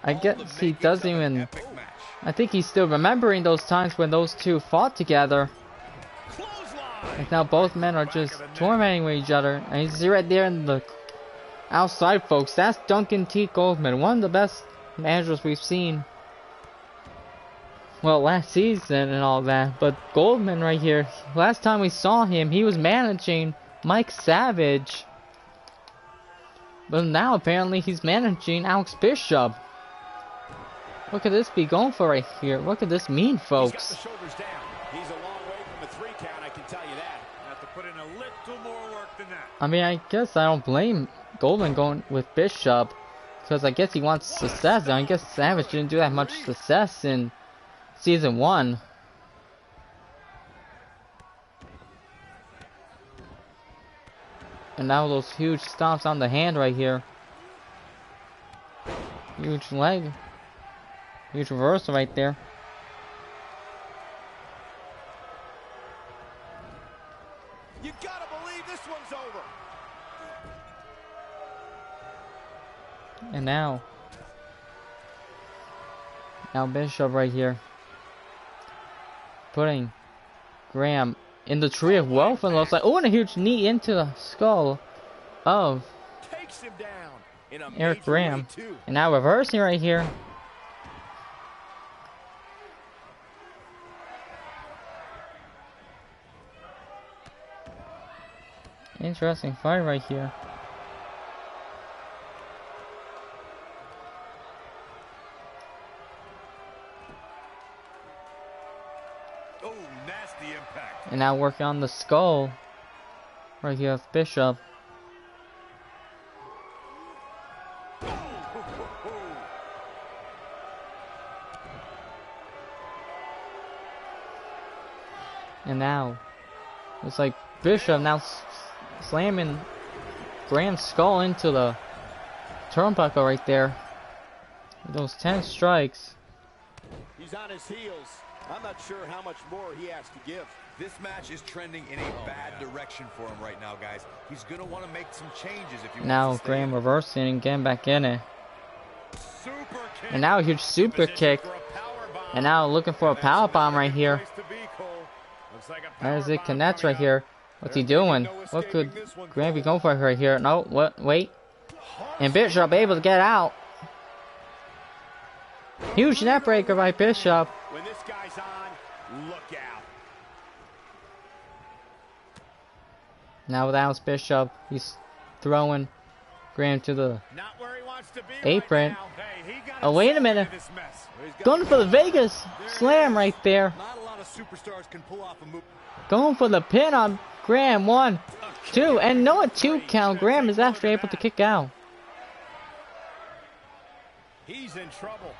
I guess he doesn't even, I think he's still remembering those times when those two fought together. Like now both men are just tormenting with each other, and you see right there in the outside, folks, that's Duncan T. Goldman, one of the best managers we've seen, well, last season and all that. But Goldman right here, last time we saw him, he was managing Mike Savage, but now apparently he's managing Alex Bishop. What could this be going for right here? What could this mean, folks? He's got the shoulders down. He's a long way from a 3 count, I can tell you that. Have to put in a little more work than that. I mean, I guess I don't blame Goldman going with Bishop, because I guess he wants success. I guess Savage didn't do that much success in season 1. And now those huge stomps on the hand right here. Huge leg. Huge reversal right there. You gotta believe this one's over. And now Bishop right here, putting Graham in the tree of wealth, and looks like, oh, and a huge knee into the skull of Takes him down in a Eric major Graham. way, too. And now reversing right here. Interesting fight right here. Oh, nasty impact. And now working on the skull right here of Bishop. And now it's like Bishop now slamming Graham's skull into the turnbuckle right there. With those 10 strikes. He's on his heels. I'm not sure how much more he has to give. This match is trending in a bad direction for him right now, guys. He's going to want to make some changes if he Now wants to stay Graham in. reversing and getting back in it. Super kick. And now a huge super kick. And now looking for a power bomb right here. As it connects right here. What's he doing? What could Graham be going for right here? No, what? Wait. And Bishop able to get out. Huge net breaker by Bishop. When this guy's on, look out. Now with Alex Bishop, he's throwing Graham to the Not where he wants to be apron. right now. Hey, he got Oh, wait a minute. this mess. Going for the Vegas slam right there. Not a lot of superstars can pull off a move. Going for the pin on Graham. 1, 2, and no, a 2 count. Graham is actually able to kick out. He's in trouble.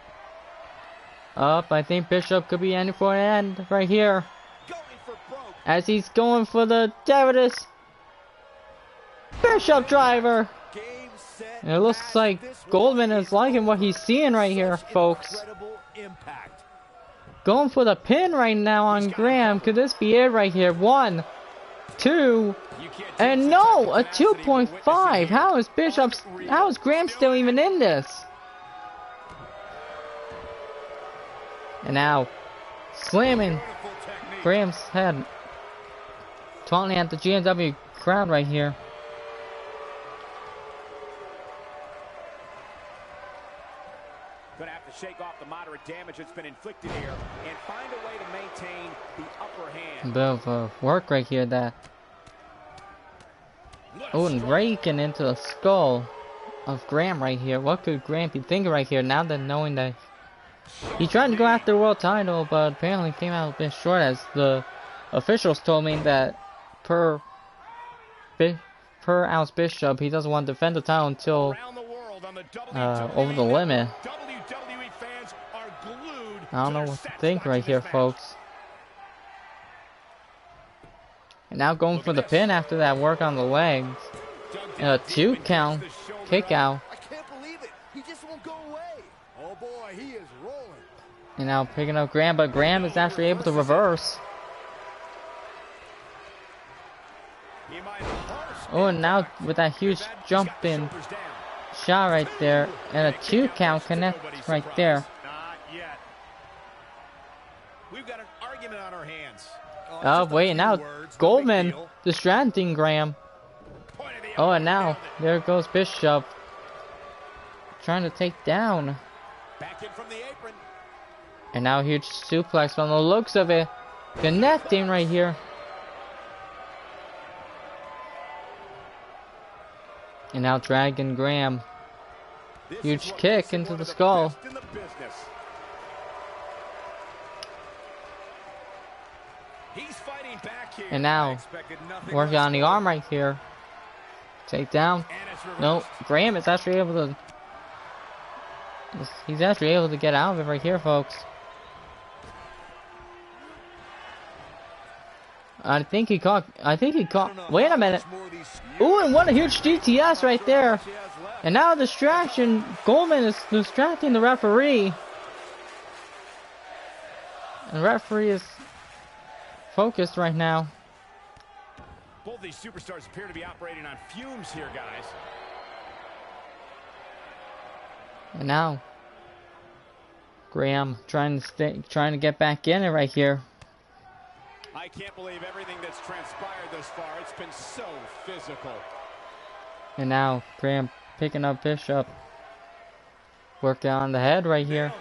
Up, I think Bishop could be ending for an end right here. Going for broke. As he's going for the Davidus Bishop driver. Game, set, And it looks match. like This will Goldman be is liking what he's seeing right here, such folks. incredible impact. Going for the pin right now on Graham. Could this be it right here? 1, 2, You can't and take no, such a tenacity we're 2.5. witnessing here. How is Bishop's, how is Graham still even in this? And now, slamming Beautiful technique. Graham's head. Taunting at the GNW crowd right here. Gonna have to shake off the moderate damage that's been inflicted here and find a way to maintain the upper A hand. bit of work right here that. Oh, and raking into the skull of Graham right here. What could Graham be thinking right here now that knowing that he tried to go after the world title, but apparently came out a bit short, as the officials told me that per Alex Bishop, he doesn't want to defend the title until Around the world on the over the limit. WWE fans are glued I don't to know their what to sets think right watching here, this match. folks. And now going for the pin after that work on the legs. And a 2 count kick out. I can't believe it. He just won't go away. Oh boy, he is rolling. And now picking up Graham, but Graham is actually able to reverse. Oh, and now with that huge jumping shot right there, and a 2 count connect right there. Not yet. We've got an argument on our hands. Oh, wait, now Goldman distracting Graham. Oh, and now there goes Bishop trying to take down. Back in from the apron. And now huge suplex from the looks of it. Connecting right here. And now dragging Graham. Huge kick into the skull. And now working on the arm right here. Take down. No, Graham is actually able to. He's actually able to get out of it right here, folks. I think he caught. Wait a minute. Ooh, and what a huge GTS right there. And now distraction. Goldman is distracting the referee. And the referee is focused right now. Both these superstars appear to be operating on fumes here, guys. And now Graham trying to get back in it right here. I can't believe everything that's transpired thus far. It's been so physical. And now Graham picking up Bishop. Working on the head right here.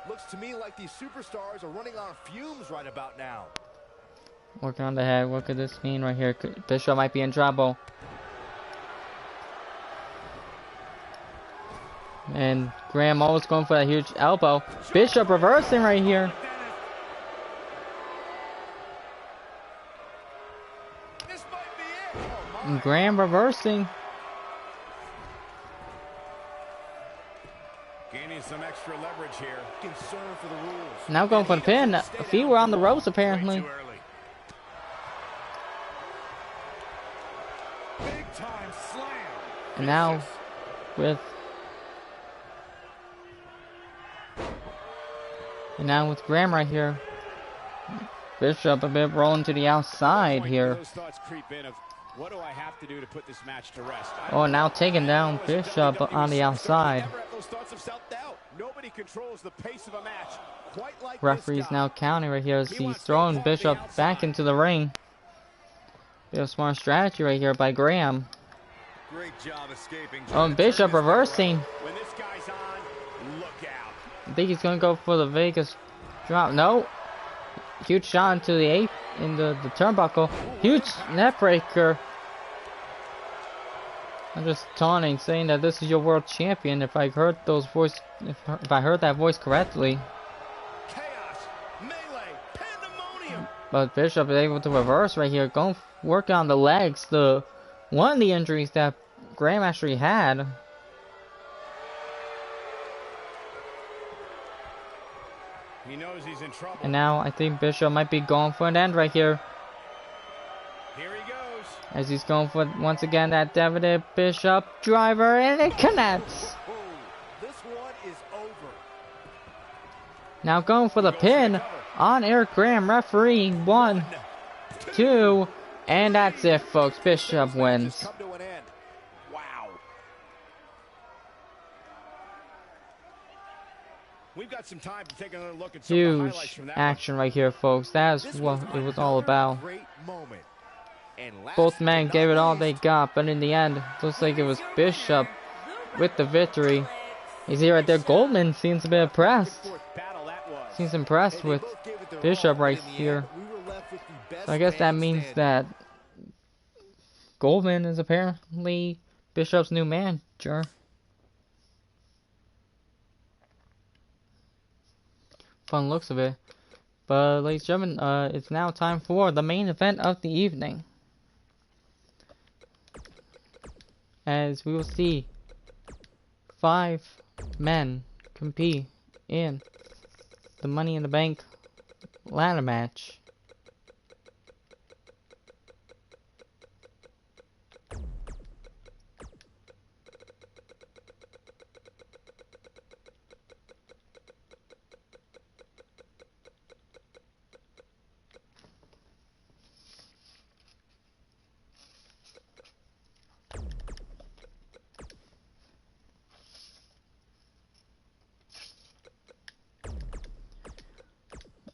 Looks to me like these superstars are running on fumes right about now. Working on the head. What could this mean right here? Bishop might be in trouble. And Graham always going for that huge elbow. Bishop reversing right here. And Graham reversing. Gaining some extra leverage here. Concern for the rules. Now going for the pin. Feet were on the ropes apparently. Big time slam. And now with Graham right here. Bishop a bit rolling to the outside here. Those thoughts creep in of what do I have to do to put this match to rest? Oh, now taking down Bishop on the outside. Nobody controls the pace of a match quite like Referee's now counting right here as he's throwing Bishop back into the ring. Bit of smart strategy right here by Graham. Great job escaping. Oh, and Bishop reversing. When this guy's on, look out. I think he's gonna go for the Vegas drop. No. Huge shot into the eighth in the turnbuckle. Huge net breaker. I'm just taunting, saying that this is your world champion. If I heard if I heard that voice correctly. Chaos, melee, pandemonium. But Bishop is able to reverse right here, working on the legs. One of the injuries that Graham actually had. He knows he's in trouble. And now I think Bishop might be going for an end right here. Here he goes. As he's going for once again that David Bishop driver, and it connects. This one is over. Now going for the pin on Eric Graham. Referee 1, 2, and that's it, folks. Bishop wins. Come to an end. Wow. We've got some time to take another look at some of the Huge highlights from that action right here, folks. That's what it was all about. Great moment. And Both men gave it all they got, but in the end, looks like it was Bishop with the victory. You see right there, Goldman seems a bit impressed. Seems impressed with Bishop right here. So I guess that means that Goldman is apparently Bishop's new manager. Fun looks of it. But ladies and gentlemen, it's now time for the main event of the evening. As we will see 5 men compete in the Money in the Bank ladder match.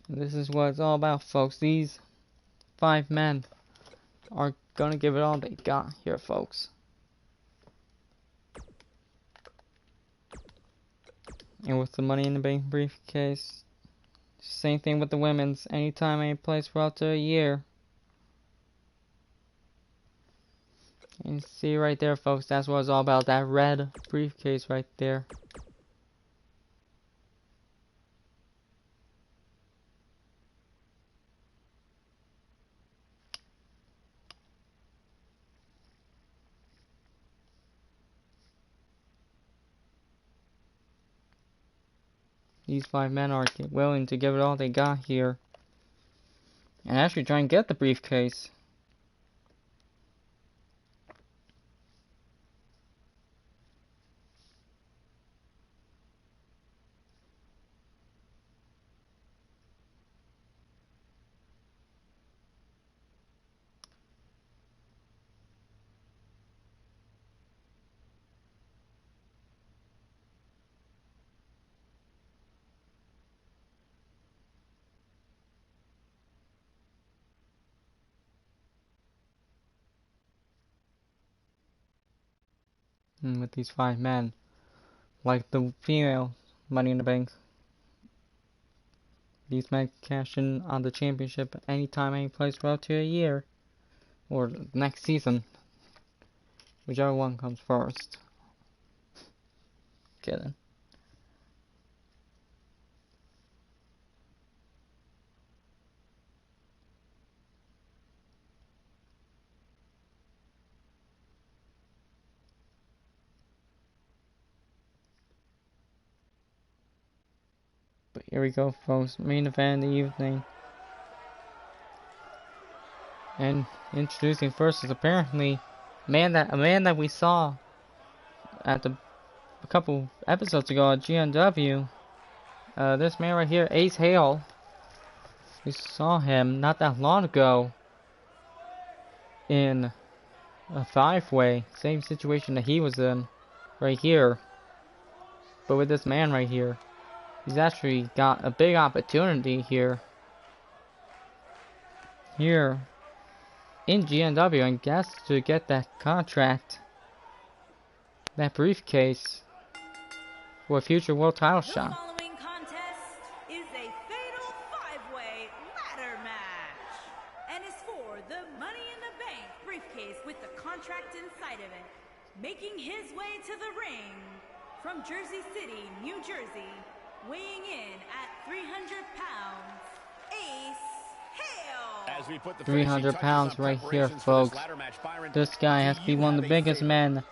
This is what it's all about, folks. These 5 men are gonna give it all they got here, folks. And with the Money in the Bank briefcase, same thing with the women's. Anytime, any place for up to a year. And you see right there, folks, that's what it's all about. That red briefcase right there. These 5 men are willing to give it all they got here. And actually try and get the briefcase. And with these 5 men, like the female Money in the Bank, these men cash in on the championship anytime, any place for up to a year. Or next season. Whichever one comes first. Kidding. But here we go, folks. Main event of the evening. And introducing first is apparently a man that we saw at a couple episodes ago at GNW. This man right here, Ace Hale. We saw him not that long ago in a 5-way, same situation that he was in right here. But with this man right here, he's actually got a big opportunity here. In GNW, and guess to get that contract, that briefcase, for a future world title shot. The following contest is a fatal 5-way ladder match and is for the Money in the Bank briefcase with the contract inside of it. Making his way to the ring from Jersey City, New Jersey, weighing in at 300 pounds, Ace Hale. As we put the 300 pounds right here, folks. This guy has to be one of the biggest men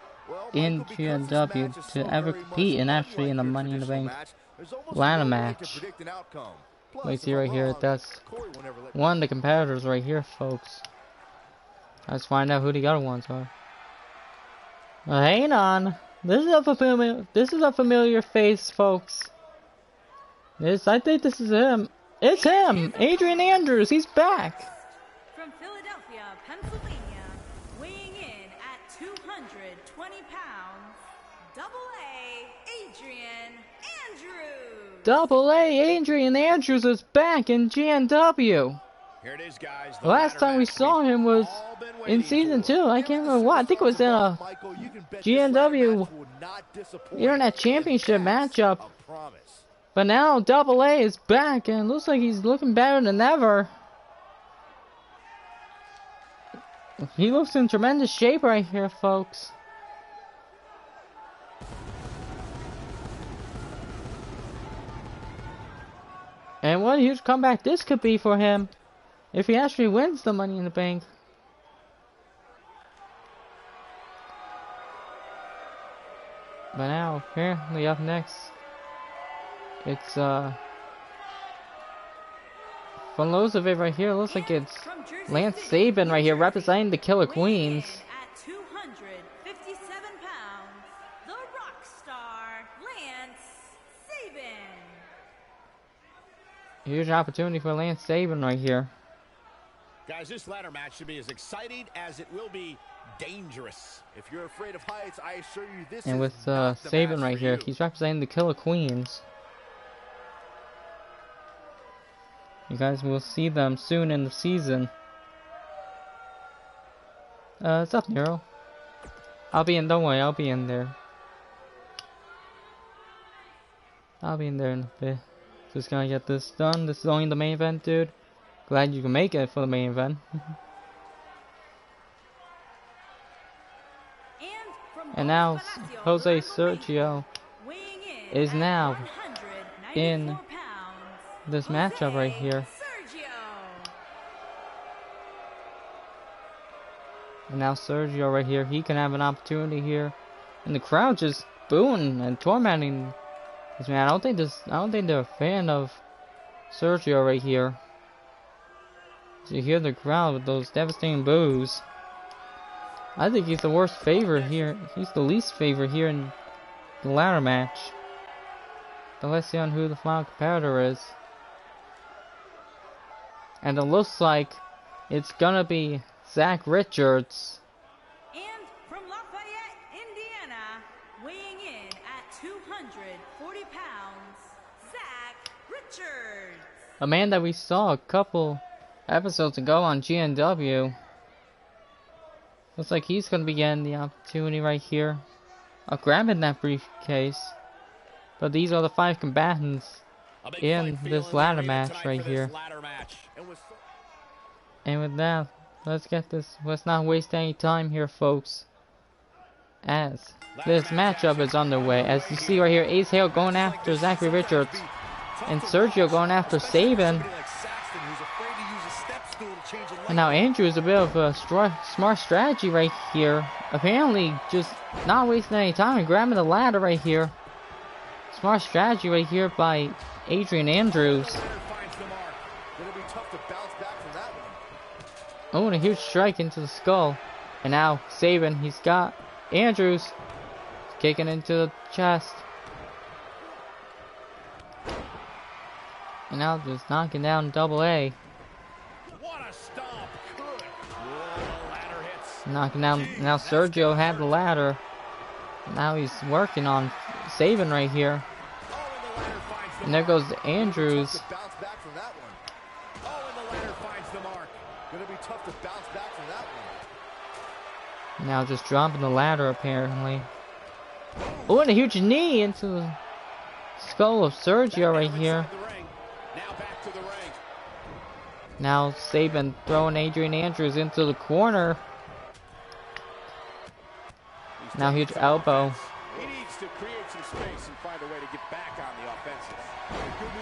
in GNW to ever compete and actually in the Money in the Bank ladder match. We see right here, that's one of the competitors right here, folks. Let's find out who the other ones are. Hang on, this is a familiar face, folks. I think this is him. It's him, Adrian Andrews. He's back. From Philadelphia, Pennsylvania, weighing in at 220 pounds, Double-A Adrian Andrews. Double-A Adrian Andrews is back in GNW. Here it is, guys. The last time we saw him was in season 2. I can't remember what. I think it was in a GNW Internet Championship matchup. But now Double-A is back and it looks like he's looking better than ever. He looks in tremendous shape right here, folks. And what a huge comeback this could be for him if he actually wins the Money in the Bank. But now, apparently up next, it's from those of it right here, it looks like it's Lance Sabin right here representing the Killer Queens. At 257 pounds, the rock star, Lance Sabin. Huge opportunity for Lance Sabin right here. Guys, this ladder match should be as exciting as it will be dangerous. If you're afraid of heights, I assure you this And is with not the Sabin match right for here, you. he's representing the Killer Queens. You guys will see them soon in the season. What's up, Nero? I'll be in, don't worry, I'll be in there. I'll be in there in a bit. Just gonna get this done. This is only the main event, dude. Glad you can make it for the main event. And now, Jose Sergio is now in this matchup right here. And now Sergio right here, he can have an opportunity here. And the crowd just booing and tormenting this man. I don't think they're a fan of Sergio right here. So you hear the crowd with those devastating boos. I think he's the worst favorite here. He's the least favorite here in the ladder match. But let's see on who the final competitor is. And it looks like it's gonna be Zach Richards. And from Lafayette, Indiana, weighing in at 240 pounds, Zach Richards. A man that we saw a couple episodes ago on GNW. Looks like he's going to be getting the opportunity right here of grabbing that briefcase. But these are the 5 combatants in this ladder match right here. And with that, let's get this. Let's not waste any time here, folks. As this matchup is underway. As you see right here, Ace Hale going after Zachary Richards. And Sergio going after Sabin. And now Andrew is a bit of a smart strategy right here. Apparently just not wasting any time and grabbing the ladder right here. Smart strategy right here by Adrian Andrews. Oh, and a huge strike into the skull. And now Sabin, he's got Andrews kicking into the chest. And now just knocking down Double A. Knocking down. Now Sergio had the ladder. Now he's working on Sabin right here. And there goes Andrews. Now just dropping the ladder apparently. Oh, and a huge knee into the skull of Sergio right here. Now Sabin throwing Adrian Andrews into the corner. Now huge elbow.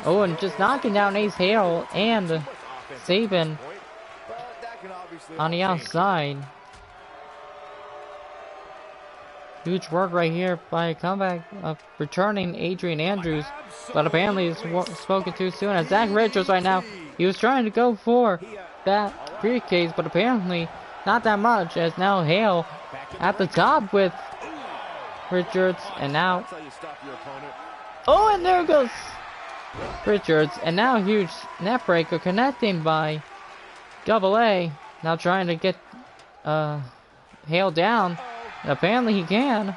Oh, and just knocking down Ace Hale and Sabin on the outside. Huge work right here by a comeback of returning Adrian Andrews. But apparently it's spoken too soon as Zach Richards right now. He was trying to go for that briefcase, but apparently not that much, as now Hale at the top with Richards, and now oh, and there goes Richards, and now huge net breaker connecting by Double A. Now trying to get Hale down. Apparently he can.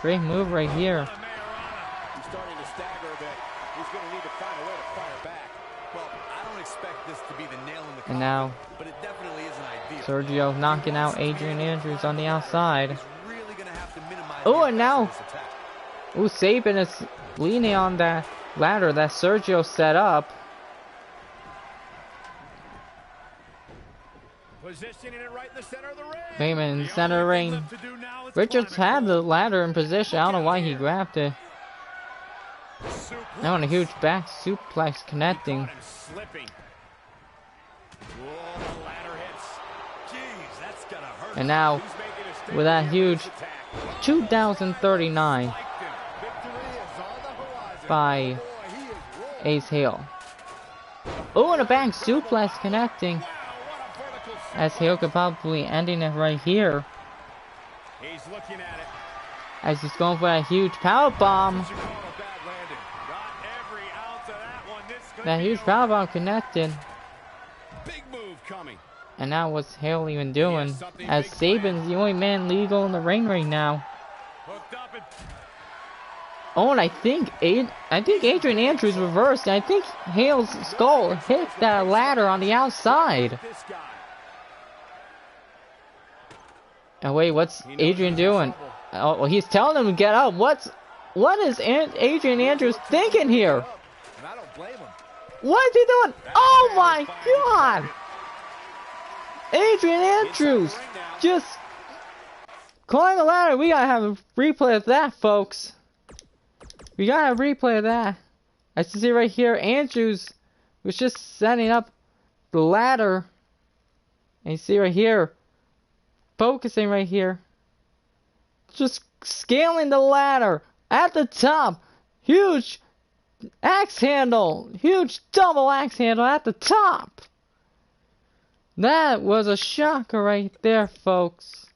Great move right here. He's starting to stagger a bit. He's going to need to find a way to fire back. Well, I don't expect this to be the nail in the coffin, And now but it definitely isn't ideal. Sergio knocking out Adrian Andrews on the outside. He's really gonna have to minimize Oh, and now this attack. ooh, Sabin is leaning on that ladder that Sergio set up. Positioning it right in the center of the ring. Heyman in the center of the ring. Richards had the ladder in position. I don't know why he grabbed it. Now on a huge back suplex connecting. And now, with that huge 2039 by Ace Hale. Oh, and a back suplex connecting. As Hale could probably ending it right here. He's looking at it. As he's going for that huge power bomb. That huge power bomb connected. Big move coming. And now what's Hale even doing? As Saban's the only man legal in the ring right now. Oh, and I think Adrian Andrews reversed. I think Hale's skull hit that ladder on the outside. Oh wait, what's Adrian doing? Oh, well, he's telling him to get up. What is Adrian Andrews thinking here? What is he doing? Oh my God! Adrian Andrews just climbing the ladder. We gotta have a replay of that, folks. We gotta have a replay of that. I see right here, Andrews was just setting up the ladder. And you see right here, focusing right here, just scaling the ladder at the top. Huge axe handle, huge double axe handle at the top. That was a shocker right there, folks.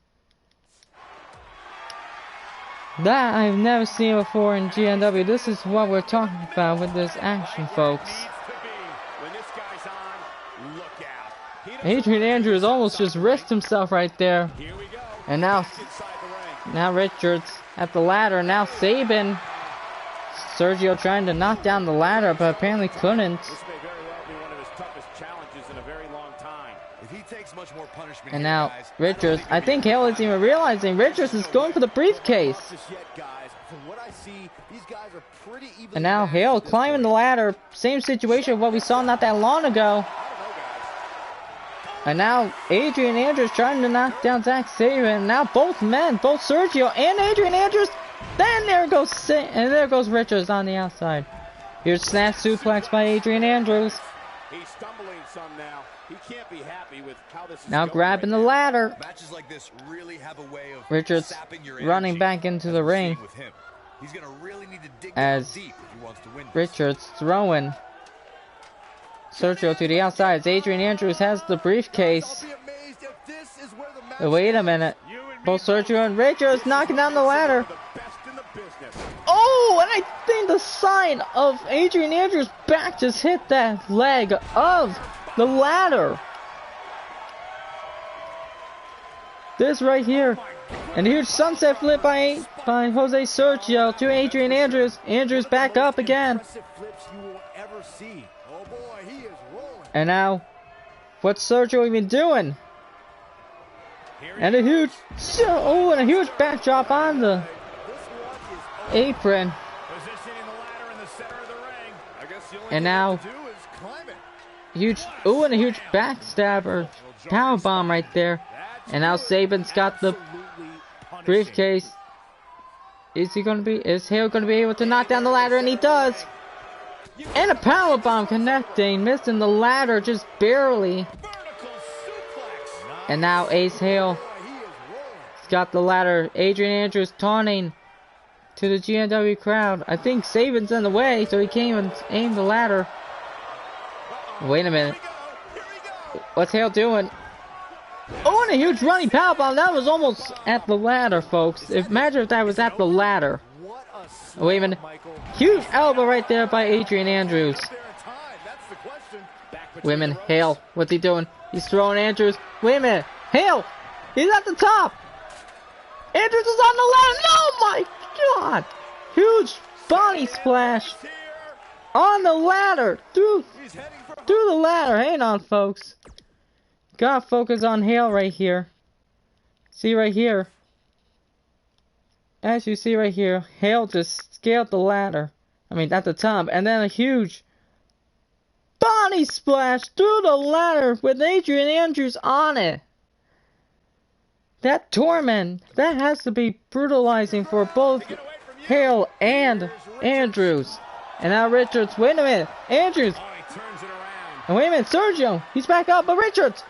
That I've never seen before in GNW. This is what we're talking about with this action, folks. Adrian Andrews almost just risked himself right there. And now Richards at the ladder. Now Saban. Sergio trying to knock down the ladder, but apparently couldn't. And now Richards, I think Hale isn't even realizing Richards is going for the briefcase. And now Hale climbing the ladder, same situation of what we saw not that long ago. And now Adrian Andrews trying to knock down Zack Sabre, and now both men, both Sergio and Adrian Andrews. Then there goes Richards on the outside. Here's snap suplex by Adrian Andrews. He's stumbling some now. He can't be happy with how this is now going grabbing right the ladder. Matches like this really have a way of Richards running back into the ring. He's gonna really need to dig as deep if he wants to win. Richards throwing Sergio to the outside. Adrian Andrews has the briefcase. Wait a minute. Both Sergio and Richards knocking down the ladder. Oh, and I think the side of Adrian Andrews' back just hit that leg of the ladder. This right here. And a huge sunset flip by Jose Sergio to Adrian Andrews. Andrews back up again. And now, what's Sergio even doing? And a huge, and a huge backdrop on the apron. And now, huge, and a huge backstabber power bomb right there. And now Saban's got the briefcase. Is Hale gonna be able to knock down the ladder? And he does. And a power bomb connecting, missing the ladder just barely. And now Ace Hale has got the ladder. Adrian Andrews taunting to the GNW crowd. I think Saban's in the way, so he can't even aim the ladder. Wait a minute. What's Hale doing? Oh, and a huge running power bomb. That was almost at the ladder, folks. Imagine if that was at the ladder. Wait a minute. Huge elbow right there by Adrian Andrews. Wait a minute. Hale, what's he doing? He's throwing Andrews. Wait a minute. Hale, he's at the top. Andrews is on the ladder. Oh my God. Huge body splash on the ladder. Through the ladder. Hang on, folks. Gotta focus on Hale right here. See right here. As you see right here, Hale just scaled the ladder. I mean, at the top. And then a huge body splash through the ladder with Adrian Andrews on it. That torment, that has to be brutalizing for both Hale and Andrews. And now Richards, wait a minute, Andrews. And wait a minute, Sergio, he's back up, but Richards.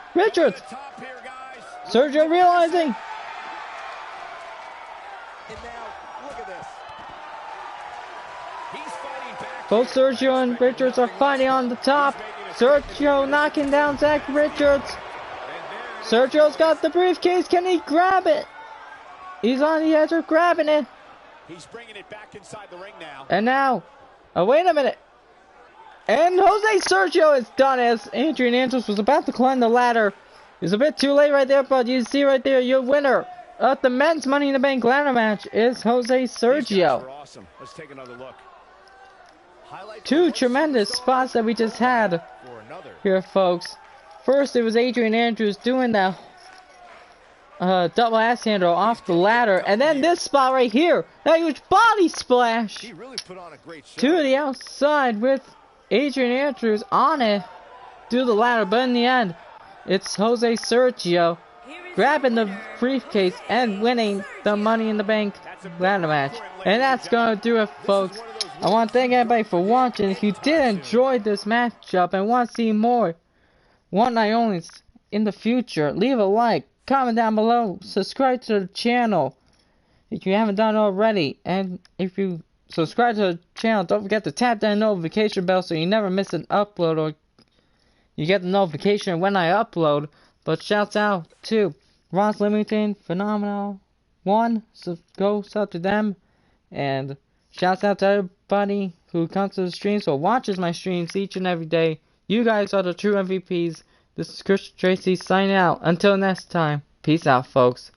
Sergio realizing. And now, look at this. He's fighting back. Both Sergio and Richards are fighting on the top. Sergio knocking down Zach Richards. Sergio's got the briefcase. Can he grab it? He's on the edge of grabbing it. He's bringing it back inside the ring now. And now, oh wait a minute. And Jose Sergio is done as Adrian Andrews was about to climb the ladder. It's a bit too late right there, but you see right there, your winner of the men's Money in the Bank ladder match is Jose Sergio. Awesome. Let's take another look. Two tremendous spots that we just had here, folks. First, it was Adrian Andrews doing that double ass handle off the ladder, and then this spot right here, that huge body splash He really put on a great show. to the outside with Adrian Andrews on it, do the ladder, but in the end, it's Jose Sergio grabbing the briefcase and winning the Money in the Bank ladder match. And that's gonna do it, folks. I want to thank everybody for watching. If you did enjoy this matchup and want to see more One Night Onlys in the future, leave a like, comment down below, subscribe to the channel if you haven't done already, and if you subscribe to the channel, don't forget to tap that notification bell so you never miss an upload, or you get the notification when I upload. But shouts out to Ross Limington, Phenomenal One, so go sub to them, and shouts out to everybody who comes to the streams or watches my streams each and every day. You guys are the true MVPs. This is Christian Tracy signing out. Until next time, peace out, folks.